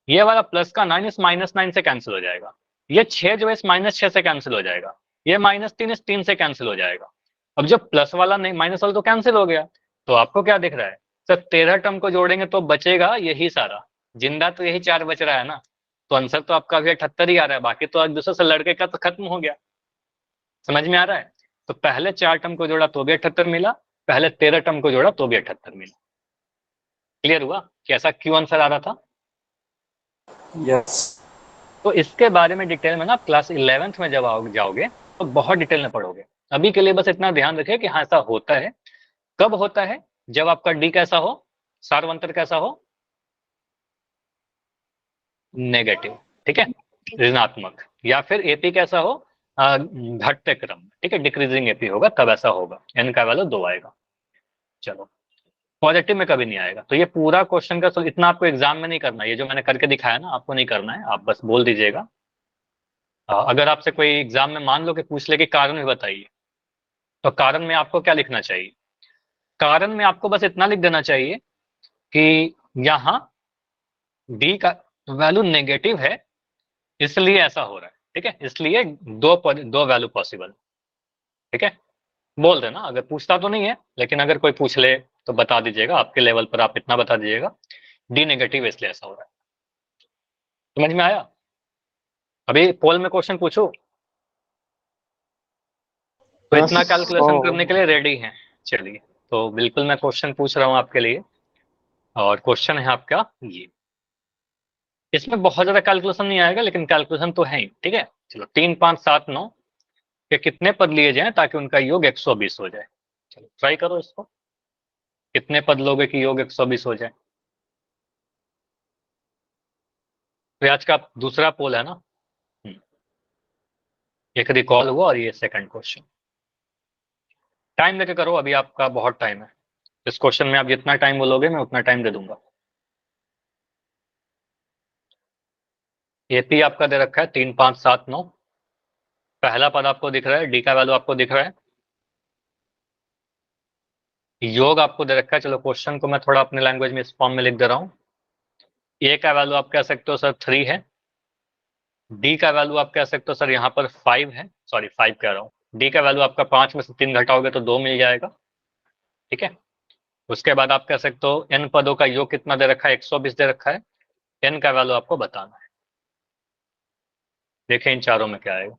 ये वाला प्लस का 9 इस -9 से कैंसिल हो जाएगा, ये 6 जो है इस -6 से कैंसिल हो जाएगा, ये -3 इस 3 से कैंसिल हो जाएगा। अब जब प्लस वाला नहीं माइनस वाला तो कैंसिल हो गया, तो आपको क्या दिख रहा है सर 13 टर्म को जोड़ेंगे तो बचेगा यही सारा, जिंदा तो यही 4 बच रहा है ना, तो आंसर तो आपका अभी 78 ही आ रहा है, बाकी तो एक दूसरे से लड़के का तो खत्म हो गया। समझ में आ रहा है, तो पहले 4 टर्म को जोड़ा तो भी 78 मिला, पहले 13 टर्म को जोड़ा तो भी 78 मिला। क्लियर हुआ कि ऐसा क्यों आंसर आ रहा था। यस। तो इसके बारे में डिटेल में ना आप क्लास 11th में जब जाओगे तो बहुत डिटेल में पढ़ोगे। अभी के लिए बस इतना ध्यान रखिए कि हाँ ऐसा होता है। कब होता है, जब आपका डी कैसा हो, सार्वंतर कैसा हो, नेगेटिव, ठीक है, ऋणात्मक, या फिर एपी कैसा हो, घटते क्रम, ठीक है, डिक्रीजिंग एपी होगा तब ऐसा होगा, एन का वैल्यू 2 आएगा। चलो पॉजिटिव में कभी नहीं आएगा। तो ये पूरा क्वेश्चन का इतना आपको एग्जाम में नहीं करना, ये जो मैंने करके दिखाया ना आपको नहीं करना है, आप बस बोल दीजिएगा। अगर आपसे कोई एग्जाम में मान लो कि पूछ ले कि कारण भी बताइए, तो कारण में आपको क्या लिखना चाहिए, कारण में आपको बस इतना लिख देना चाहिए कि यहाँ डी का वैल्यू नेगेटिव है इसलिए ऐसा हो रहा है, ठीक है, इसलिए दो वैल्यू पॉसिबल, ठीक है, बोल देना। अगर पूछता तो नहीं है, लेकिन अगर कोई पूछ ले तो बता दीजिएगा, आपके लेवल पर आप इतना बता दीजिएगा डी नेगेटिव इसलिए ऐसा हो रहा है। समझ में आया। अभी पोल में क्वेश्चन पूछो, तो इतना कैलकुलेशन करने के लिए रेडी हैं। चलिए तो बिल्कुल मैं क्वेश्चन पूछ रहा हूँ आपके लिए, और क्वेश्चन है आपका ये, इसमें बहुत ज्यादा कैलकुलेशन नहीं आएगा लेकिन कैलकुलेशन तो है ही, ठीक है। चलो 3 5 7 9 के कितने पद लिए जाएं ताकि उनका योग 120 हो जाए। चलो ट्राई करो इसको, कितने पद लोगे कि योग 120 हो जाए। तो आज का दूसरा पोल है ना, एक रिकॉल हुआ और ये सेकंड क्वेश्चन। टाइम लेके करो, अभी आपका बहुत टाइम है, इस क्वेश्चन में आप जितना टाइम बोलोगे मैं उतना टाइम दे दूंगा। एपी आपका दे रखा है 3 5 7 9, पहला पद आपको दिख रहा है, डी का वैल्यू आपको दिख रहा है, योग आपको दे रखा है। चलो क्वेश्चन को मैं थोड़ा अपने लैंग्वेज में इस फॉर्म में लिख दे रहा हूँ। ए का वैल्यू आप कह सकते हो सर 3 है, डी का वैल्यू आप कह सकते हो सर यहाँ पर 5 है, सॉरी 5 कह रहा हूँ, डी का वैल्यू आपका 5 में से 3 घटाओगे तो 2 मिल जाएगा, ठीक है। उसके बाद आप कह सकते हो n पदों का योग कितना दे रखा है, 120 दे रखा है, n का वैल्यू आपको बताना है। देखें इन चारों में क्या आएगा,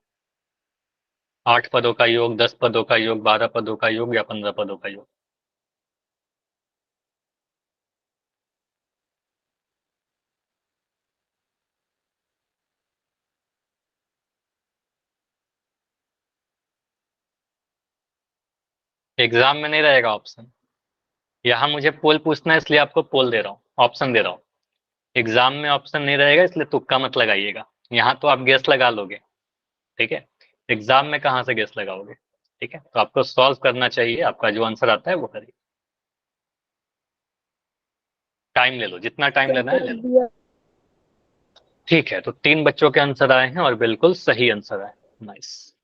8 पदों का योग, 10 पदों का योग, 12 पदों का योग या 15 पदों का योग। एग्जाम में नहीं रहेगा ऑप्शन, यहाँ मुझे पोल पूछना है इसलिए आपको पोल दे रहा हूँ, ऑप्शन दे रहा हूँ। एग्जाम में ऑप्शन नहीं रहेगा इसलिए तुक्का मत लगाइएगा, यहाँ तो आप गेस लगा लोगे, ठीक है। एग्जाम में कहाँ से गेस लगाओगे, ठीक है। तो आपको सॉल्व करना चाहिए, आपका जो आंसर आता है वो करिए। टाइम ले लो, जितना टाइम लेना है ले लो। दिया। ठीक है, तो 3 बच्चों के आंसर आए हैं और बिल्कुल सही आंसर आए। नाइस।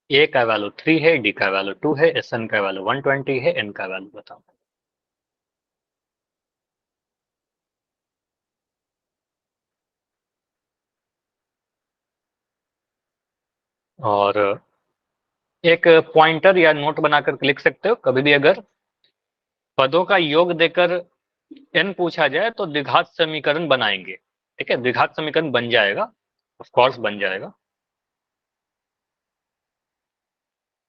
ए का वैल्यू 3 है, डी का वैल्यू 2 है, एस एन का वैल्यू 120 है, एन का वैल्यू बताओ। और एक पॉइंटर या नोट बनाकर लिख सकते हो, कभी भी अगर पदों का योग देकर एन पूछा जाए तो द्विघात समीकरण बनाएंगे, ठीक है। द्विघात समीकरण बन जाएगा, ऑफ कोर्स बन जाएगा।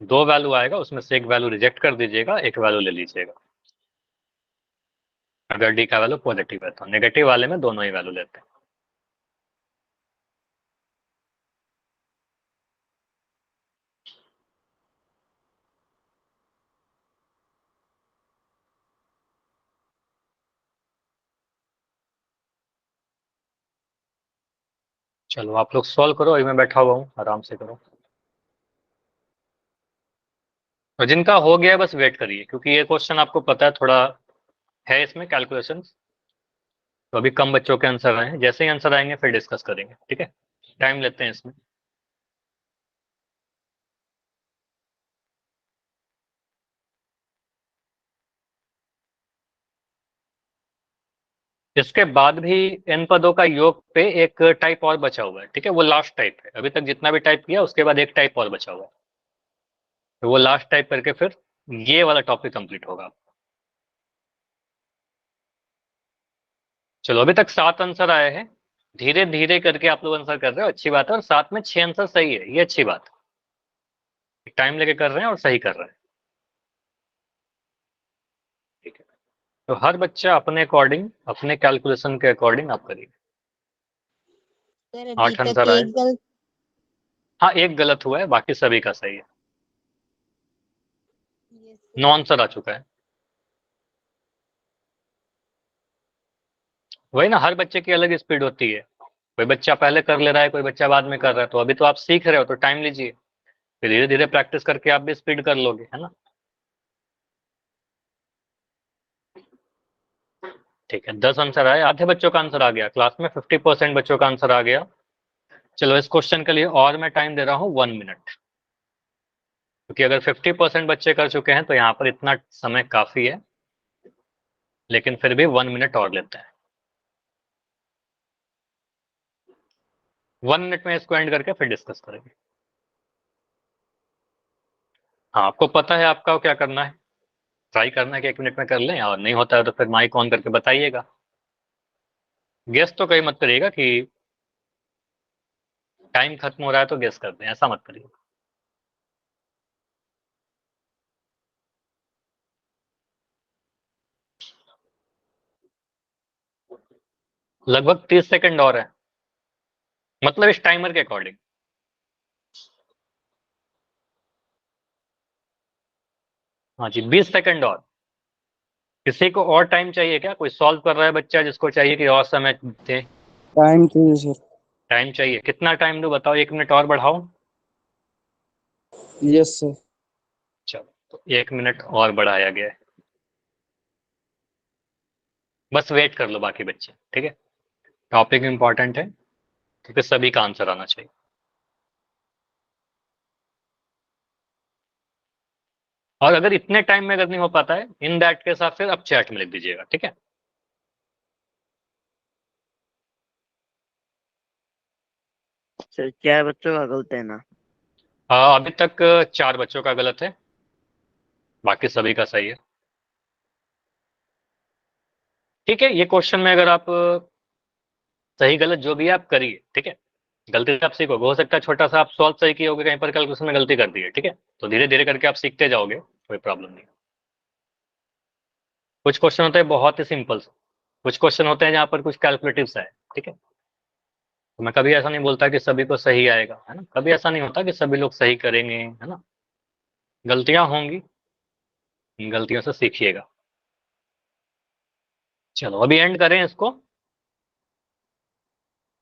2 वैल्यू आएगा, उसमें से एक वैल्यू रिजेक्ट कर दीजिएगा, एक वैल्यू ले लीजिएगा। अगर डी का वैल्यू पॉजिटिव है तो नेगेटिव वाले में दोनों ही वैल्यू लेते हैं। चलो आप लोग सॉल्व करो, अभी मैं बैठा हुआ हूँ, आराम से करो। और जिनका हो गया बस वेट करिए, क्योंकि ये क्वेश्चन आपको पता है थोड़ा है इसमें कैलकुलेशन, तो अभी कम बच्चों के आंसर आए हैं, जैसे ही आंसर आएंगे फिर डिस्कस करेंगे, ठीक है। टाइम लेते हैं इसमें। इसके बाद भी इन पदों का योग पे एक टाइप और बचा हुआ है, ठीक है। वो लास्ट टाइप है, अभी तक जितना भी टाइप किया उसके बाद एक टाइप और बचा हुआ है, तो वो लास्ट टाइप करके फिर ये वाला टॉपिक कंप्लीट होगा। चलो अभी तक 7 आंसर आए हैं, धीरे धीरे करके आप लोग आंसर कर रहे हो, अच्छी बात है। और साथ में 6 आंसर सही है, ये अच्छी बात है। टाइम लेके कर रहे हैं और सही कर रहे हैं, ठीक है। तो हर बच्चा अपने अकॉर्डिंग, अपने कैलकुलेशन के अकॉर्डिंग आप करिए। सर अभी 8 तक आंसर आए। एक गलत। हाँ एक गलत हुआ है, बाकी सभी का सही है। Yes, 9 sir. आंसर आ चुका है। वही ना, हर बच्चे की अलग स्पीड होती है, कोई बच्चा पहले कर ले रहा है, कोई बच्चा बाद में कर रहा है। तो अभी तो आप सीख रहे हो तो टाइम लीजिए, फिर धीरे धीरे प्रैक्टिस करके आप भी स्पीड कर लोगे, है ना। ठीक है, 10 आंसर आए, आधे बच्चों का आंसर आ गया, क्लास में 50% बच्चों का आंसर आ गया। चलो इस क्वेश्चन के लिए और मैं टाइम दे रहा हूँ 1 मिनट, क्योंकि अगर 50% बच्चे कर चुके हैं तो यहाँ पर इतना समय काफी है, लेकिन फिर भी 1 मिनट और लेते हैं। 1 मिनट में इसको एंड करके फिर डिस्कस करेंगे। हाँ आपको पता है आपका क्या करना है, ट्राई करना है कि 1 मिनट में कर लें, और नहीं होता है तो फिर माइक ऑन करके बताइएगा। गेस तो कहीं मत करिएगा कि टाइम खत्म हो रहा है तो गेस कर दें, ऐसा मत करिए। लगभग 30 सेकंड और है, मतलब इस टाइमर के अकॉर्डिंग। हाँ जी, 20 सेकंड और। किसी को और टाइम चाहिए क्या, कोई सॉल्व कर रहा है बच्चा जिसको चाहिए कि और समय दे। टाइम चाहिए सर। टाइम चाहिए, कितना टाइम दो बताओ, 1 मिनट और बढ़ाओ। Yes sir. चलो तो 1 मिनट और बढ़ाया गया है, बस वेट कर लो बाकी बच्चे, ठीक है। टॉपिक इंपॉर्टेंट है, क्योंकि सभी का आंसर आना चाहिए। और अगर इतने टाइम में अगर नहीं हो पाता है, इन दैट के साथ फिर अब चैट में लिख दीजिएगा, ठीक है। सर 4 बच्चों का गलत है ना? अभी तक 4 बच्चों का गलत है, बाकी सभी का सही है। ठीक है, ये क्वेश्चन में अगर आप सही गलत जो भी है आप करिए, ठीक है। गलती से आप सीखोगे, हो सकता है छोटा सा आप सॉल्व सही किए होगे, कहीं पर कैलकुलेशन में गलती कर दी है, ठीक है। तो धीरे धीरे करके आप सीखते जाओगे, कोई प्रॉब्लम नहीं। कुछ क्वेश्चन होते हैं बहुत ही सिंपल, कुछ क्वेश्चन होते हैं जहाँ पर कुछ कैलकुलेटिव है, ठीक है। तो मैं कभी ऐसा नहीं बोलता कि सभी को सही आएगा, है ना, कभी ऐसा नहीं होता कि सभी लोग सही करेंगे, है ना। गलतियां होंगी, गलतियों से सीखिएगा। चलो अभी एंड करें इसको।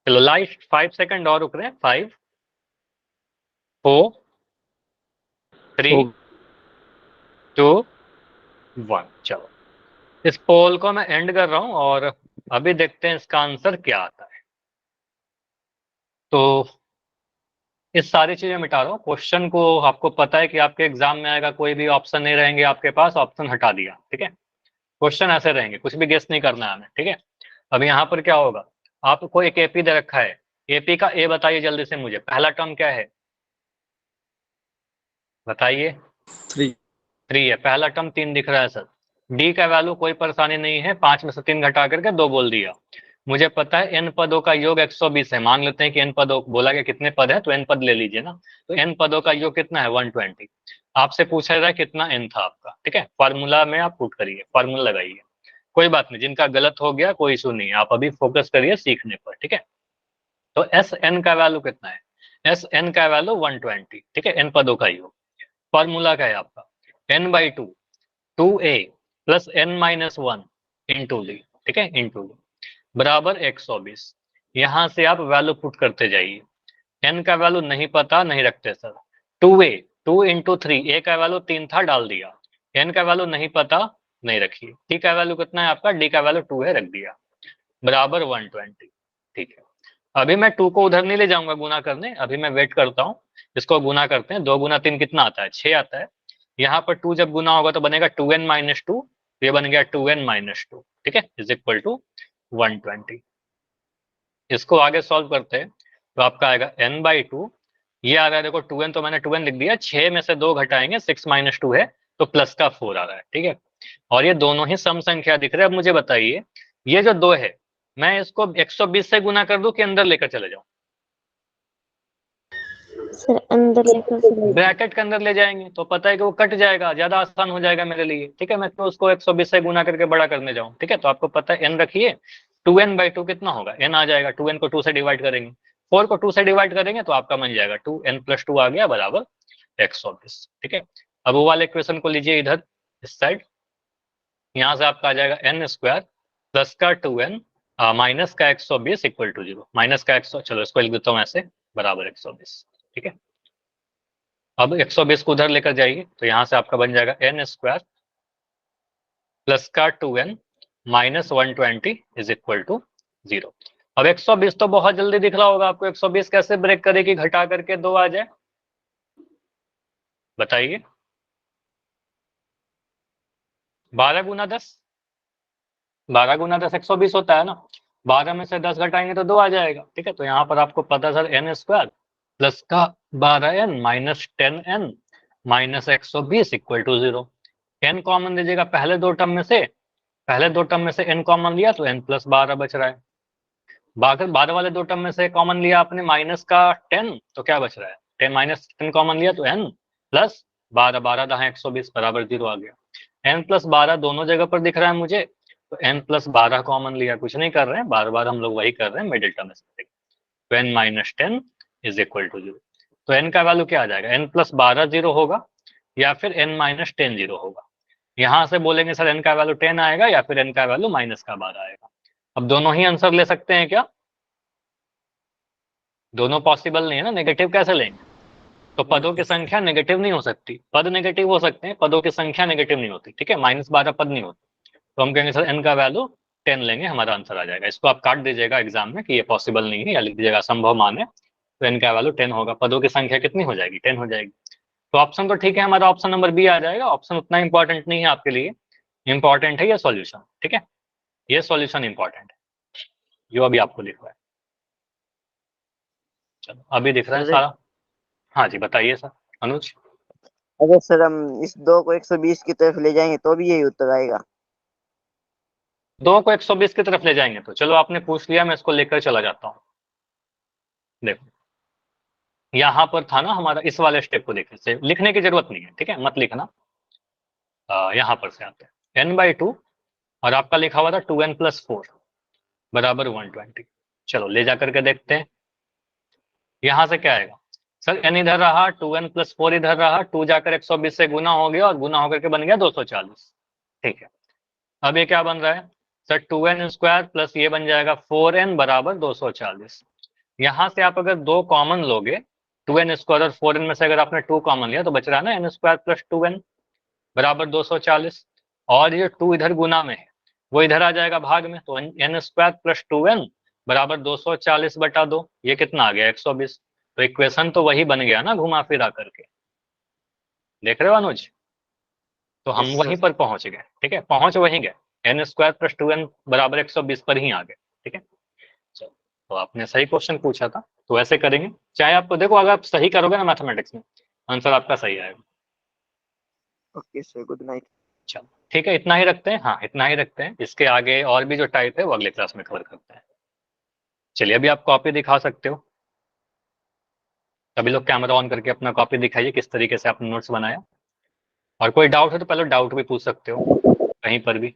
चलो लास्ट 5 सेकंड और रुक रहे हैं। 5 4 3 2 1। चलो इस पोल को मैं एंड कर रहा हूं और अभी देखते हैं इसका आंसर क्या आता है। तो इस सारी चीजें मिटा रहा हूँ, क्वेश्चन को आपको पता है कि आपके एग्जाम में आएगा, कोई भी ऑप्शन नहीं रहेंगे आपके पास, ऑप्शन हटा दिया, ठीक है। क्वेश्चन ऐसे रहेंगे, कुछ भी गेस नहीं करना है हमें, ठीक है। अब यहाँ पर क्या होगा, आपको एक एपी दे रखा है, एपी का ए बताइए जल्दी से मुझे, पहला टर्म क्या है बताइए। 3 है, पहला टर्म 3 दिख रहा है सर। डी का वैल्यू कोई परेशानी नहीं है, 5 में से 3 घटा करके 2 बोल दिया। मुझे पता है एन पदों का योग 120 है, मान लेते हैं कि एन पदों बोला गया कितने पद है, तो एन पद ले लीजिए ना। तो एन पदों का योग कितना है 120। आपसे पूछा जा रहा है कितना एन था आपका, ठीक है। फार्मूला में आप पुट करिए, फार्मूला लगाइए, कोई बात नहीं, जिनका गलत हो गया कोई इशू नहीं है, आप अभी फोकस करिए सीखने पर, ठीक है। तो एस एन का वैल्यू कितना है, एस एन का वैल्यू 120, ठीक है, एन पदों का योग। फॉर्मूला क्या है आपका, N by two, 2a plus N minus 1 into ली, ठीक है, इंटू ली बराबर 120। यहां से आप वैल्यू पुट करते जाइए। एन का वैल्यू नहीं पता, नहीं रखते सर। 2a, 2 इंटू 3, ए का वैल्यू 3 था, डाल दिया। एन का वैल्यू नहीं पता, नहीं रखिए। डी का वैल्यू कितना है आपका, डी का वैल्यू 2 है, रख दिया बराबर 120, ठीक है। अभी मैं 2 को उधर नहीं ले जाऊंगा गुना करने, अभी मैं वेट करता हूँ। इसको गुना करते हैं, 2 गुना 3 कितना आता है, 6 आता है। यहाँ पर 2 जब गुना होगा तो बनेगा 2n माइनस 2, ये बन गया 2n माइनस 2, ठीक है, इज इक्वल टू 120। इसको आगे सॉल्व करते हैं तो आपका आएगा n बाई 2, ये आ रहा है देखो 2n, तो मैंने 2n लिख दिया, 6 में से 2 घटाएंगे, 6 माइनस 2 है तो प्लस का 4 आ रहा है, ठीक है। और ये दोनों ही सम संख्या दिख रहे हैं। अब मुझे बताइए ये जो 2 है, मैं इसको 120 से गुना कर दूं कि अंदर लेकर चले जाऊं, सर अंदर लेकर चले ब्रैकेट के अंदर ले जाएंगे तो पता है कि वो कट जाएगा, ज्यादा आसान हो जाएगा मेरे लिए, ठीक है। मैं तो उसको 120 से गुना करके बड़ा करने जाऊं, ठीक है। तो आपको पता है एन रखिए, 2n बाई 2 कितना होगा, एन आ जाएगा, 2n को 2 से डिवाइड करेंगे, 4 को 2 से डिवाइड करेंगे तो आपका बन जाएगा 2n प्लस 2 आ गया बराबर 120, ठीक है। अब वो वाले इक्वेशन को लीजिए इधर इस साइड, यहाँ से आपका आ जाएगा एन स्क्वायर प्लस का 2n माइनस का 120 इक्वल टू 0, माइनस का 100, चलो इसको लिख देता हूँ ऐसे, बराबर 120, ठीक है। अब 120 को उधर लेकर जाइए तो यहाँ से आपका बन जाएगा एन स्क्वायर प्लस का 2n minus 120 is equal to 0। अब 120 तो बहुत जल्दी दिख रहा होगा आपको, 120 कैसे ब्रेक करेगी, घटा करके 2 आ जाए, बताइए। 12 गुना 10, 12 गुना 10 120 होता है ना, 12 में से 10 घटाएंगे तो 2 आ जाएगा, ठीक है। तो यहाँ पर आपको पता सर एन स्क्वायर प्लस का 12n minus 10n minus 120 equal to 0। N common लीजिएगा पहले दो टर्म में से, पहले दो टर्म में से एन कॉमन लिया तो एन प्लस 12 बच रहा है। बाकी 12 वाले दो टर्म में से कॉमन लिया आपने माइनस का 10, तो क्या बच रहा है, 10 माइनस 10 कॉमन लिया तो एन प्लस 12, 12 दहा 120 बराबर 0 आ गया। एन प्लस 12 दोनों जगह पर दिख रहा है मुझे, तो एन प्लस 12 कॉमन लिया, कुछ नहीं कर रहे हैं, बार बार हम लोग वही कर रहे हैं, मिडिल टर्म से। तो N minus 10 is equal to 0। तो एन का वैल्यू क्या आ जाएगा, एन प्लस 12 0 होगा या फिर एन माइनस 10 0 होगा। यहां से बोलेंगे सर एन का वैल्यू 10 आएगा या फिर एन का वैल्यू माइनस का 12 आएगा। अब दोनों ही आंसर ले सकते हैं क्या, दोनों पॉसिबल नहीं है ना, नेगेटिव कैसे लेंगे। तो पदों की संख्या नेगेटिव नहीं हो सकती, पद नेगेटिव हो सकते हैं, पदों की संख्या नेगेटिव नहीं होती, ठीक है, माइनस 12 पद नहीं होती। तो हम कहेंगे सर एन का वैल्यू 10 लेंगे, हमारा आंसर आ जाएगा। इसको आप काट दीजिएगा एग्जाम में कि ये पॉसिबल नहीं है, या लिख दीजिएगा असंभव मान है। तो एन का वैल्यू 10 होगा, पदों की संख्या कितनी हो जाएगी, 10 हो जाएगी। तो ऑप्शन तो ठीक है, हमारा ऑप्शन नंबर बी आ जाएगा। ऑप्शन उतना इंपॉर्टेंट नहीं है आपके लिए, इंपॉर्टेंट है ये सॉल्यूशन, ठीक है, ये सॉल्यूशन इंपॉर्टेंट है जो अभी आपको लिखा है। चलो अभी दिख रहा है सारा, हाँ जी बताइए सर अनुज। अगर सर हम इस 2 को 120 की तरफ ले जाएंगे तो भी यही उत्तर आएगा। 2 को 120 की तरफ ले जाएंगे तो चलो आपने पूछ लिया, मैं इसको लेकर चला जाता हूँ। देखो यहाँ पर था ना हमारा, इस वाले स्टेप को देखने से लिखने की जरूरत नहीं है, ठीक है मत लिखना। यहाँ पर से आते हैं n/2 और आपका लिखा हुआ था 2n+4 बराबर 120। चलो ले जा करके देखते हैं यहाँ से क्या आएगा। सर n इधर रहा, 2n+4 इधर रहा, 2 जाकर 120 से गुना हो गया और गुना होकर के बन गया 240। ठीक है, अब ये क्या बन रहा है सर, 2n² प्लस ये बन जाएगा 4n बराबर 240। यहाँ से आप अगर 2 कॉमन लोगे, 2n² और 4n में से अगर आपने 2 कॉमन लिया तो बच रहा है ना n² प्लस 2n बराबर 240। और ये 2 इधर गुना में है, वो इधर आ जाएगा भाग में, तो n² प्लस 2n बराबर 240/2, ये कितना आ गया 120। तो इक्वेशन तो वही बन गया ना घुमा फिरा करके, देख रहे हो अनुज। तो हम Yes, वहीं sir. पर पहुंच गए, ठीक है पहुंच वहीं गए, n² प्लस 2n बराबर 120 पर ही आ गए, ठीक है। चलो तो आपने सही क्वेश्चन पूछा था, तो ऐसे करेंगे, चाहे आपको देखो अगर आप सही करोगे ना मैथमेटिक्स में, आंसर आपका सही आएगा। Okay sir, good night. चलो ठीक है, इतना ही रखते हैं, हाँ इतना ही रखते हैं, इसके आगे और भी जो टाइप है वो अगले क्लास में कवर करते हैं। चलिए अभी आप कॉपी दिखा सकते हो, सभी लोग कैमरा ऑन करके अपना कॉपी दिखाइए किस तरीके से आपने नोट्स बनाया। और कोई डाउट है तो पहले डाउट भी पूछ सकते हो कहीं पर भी।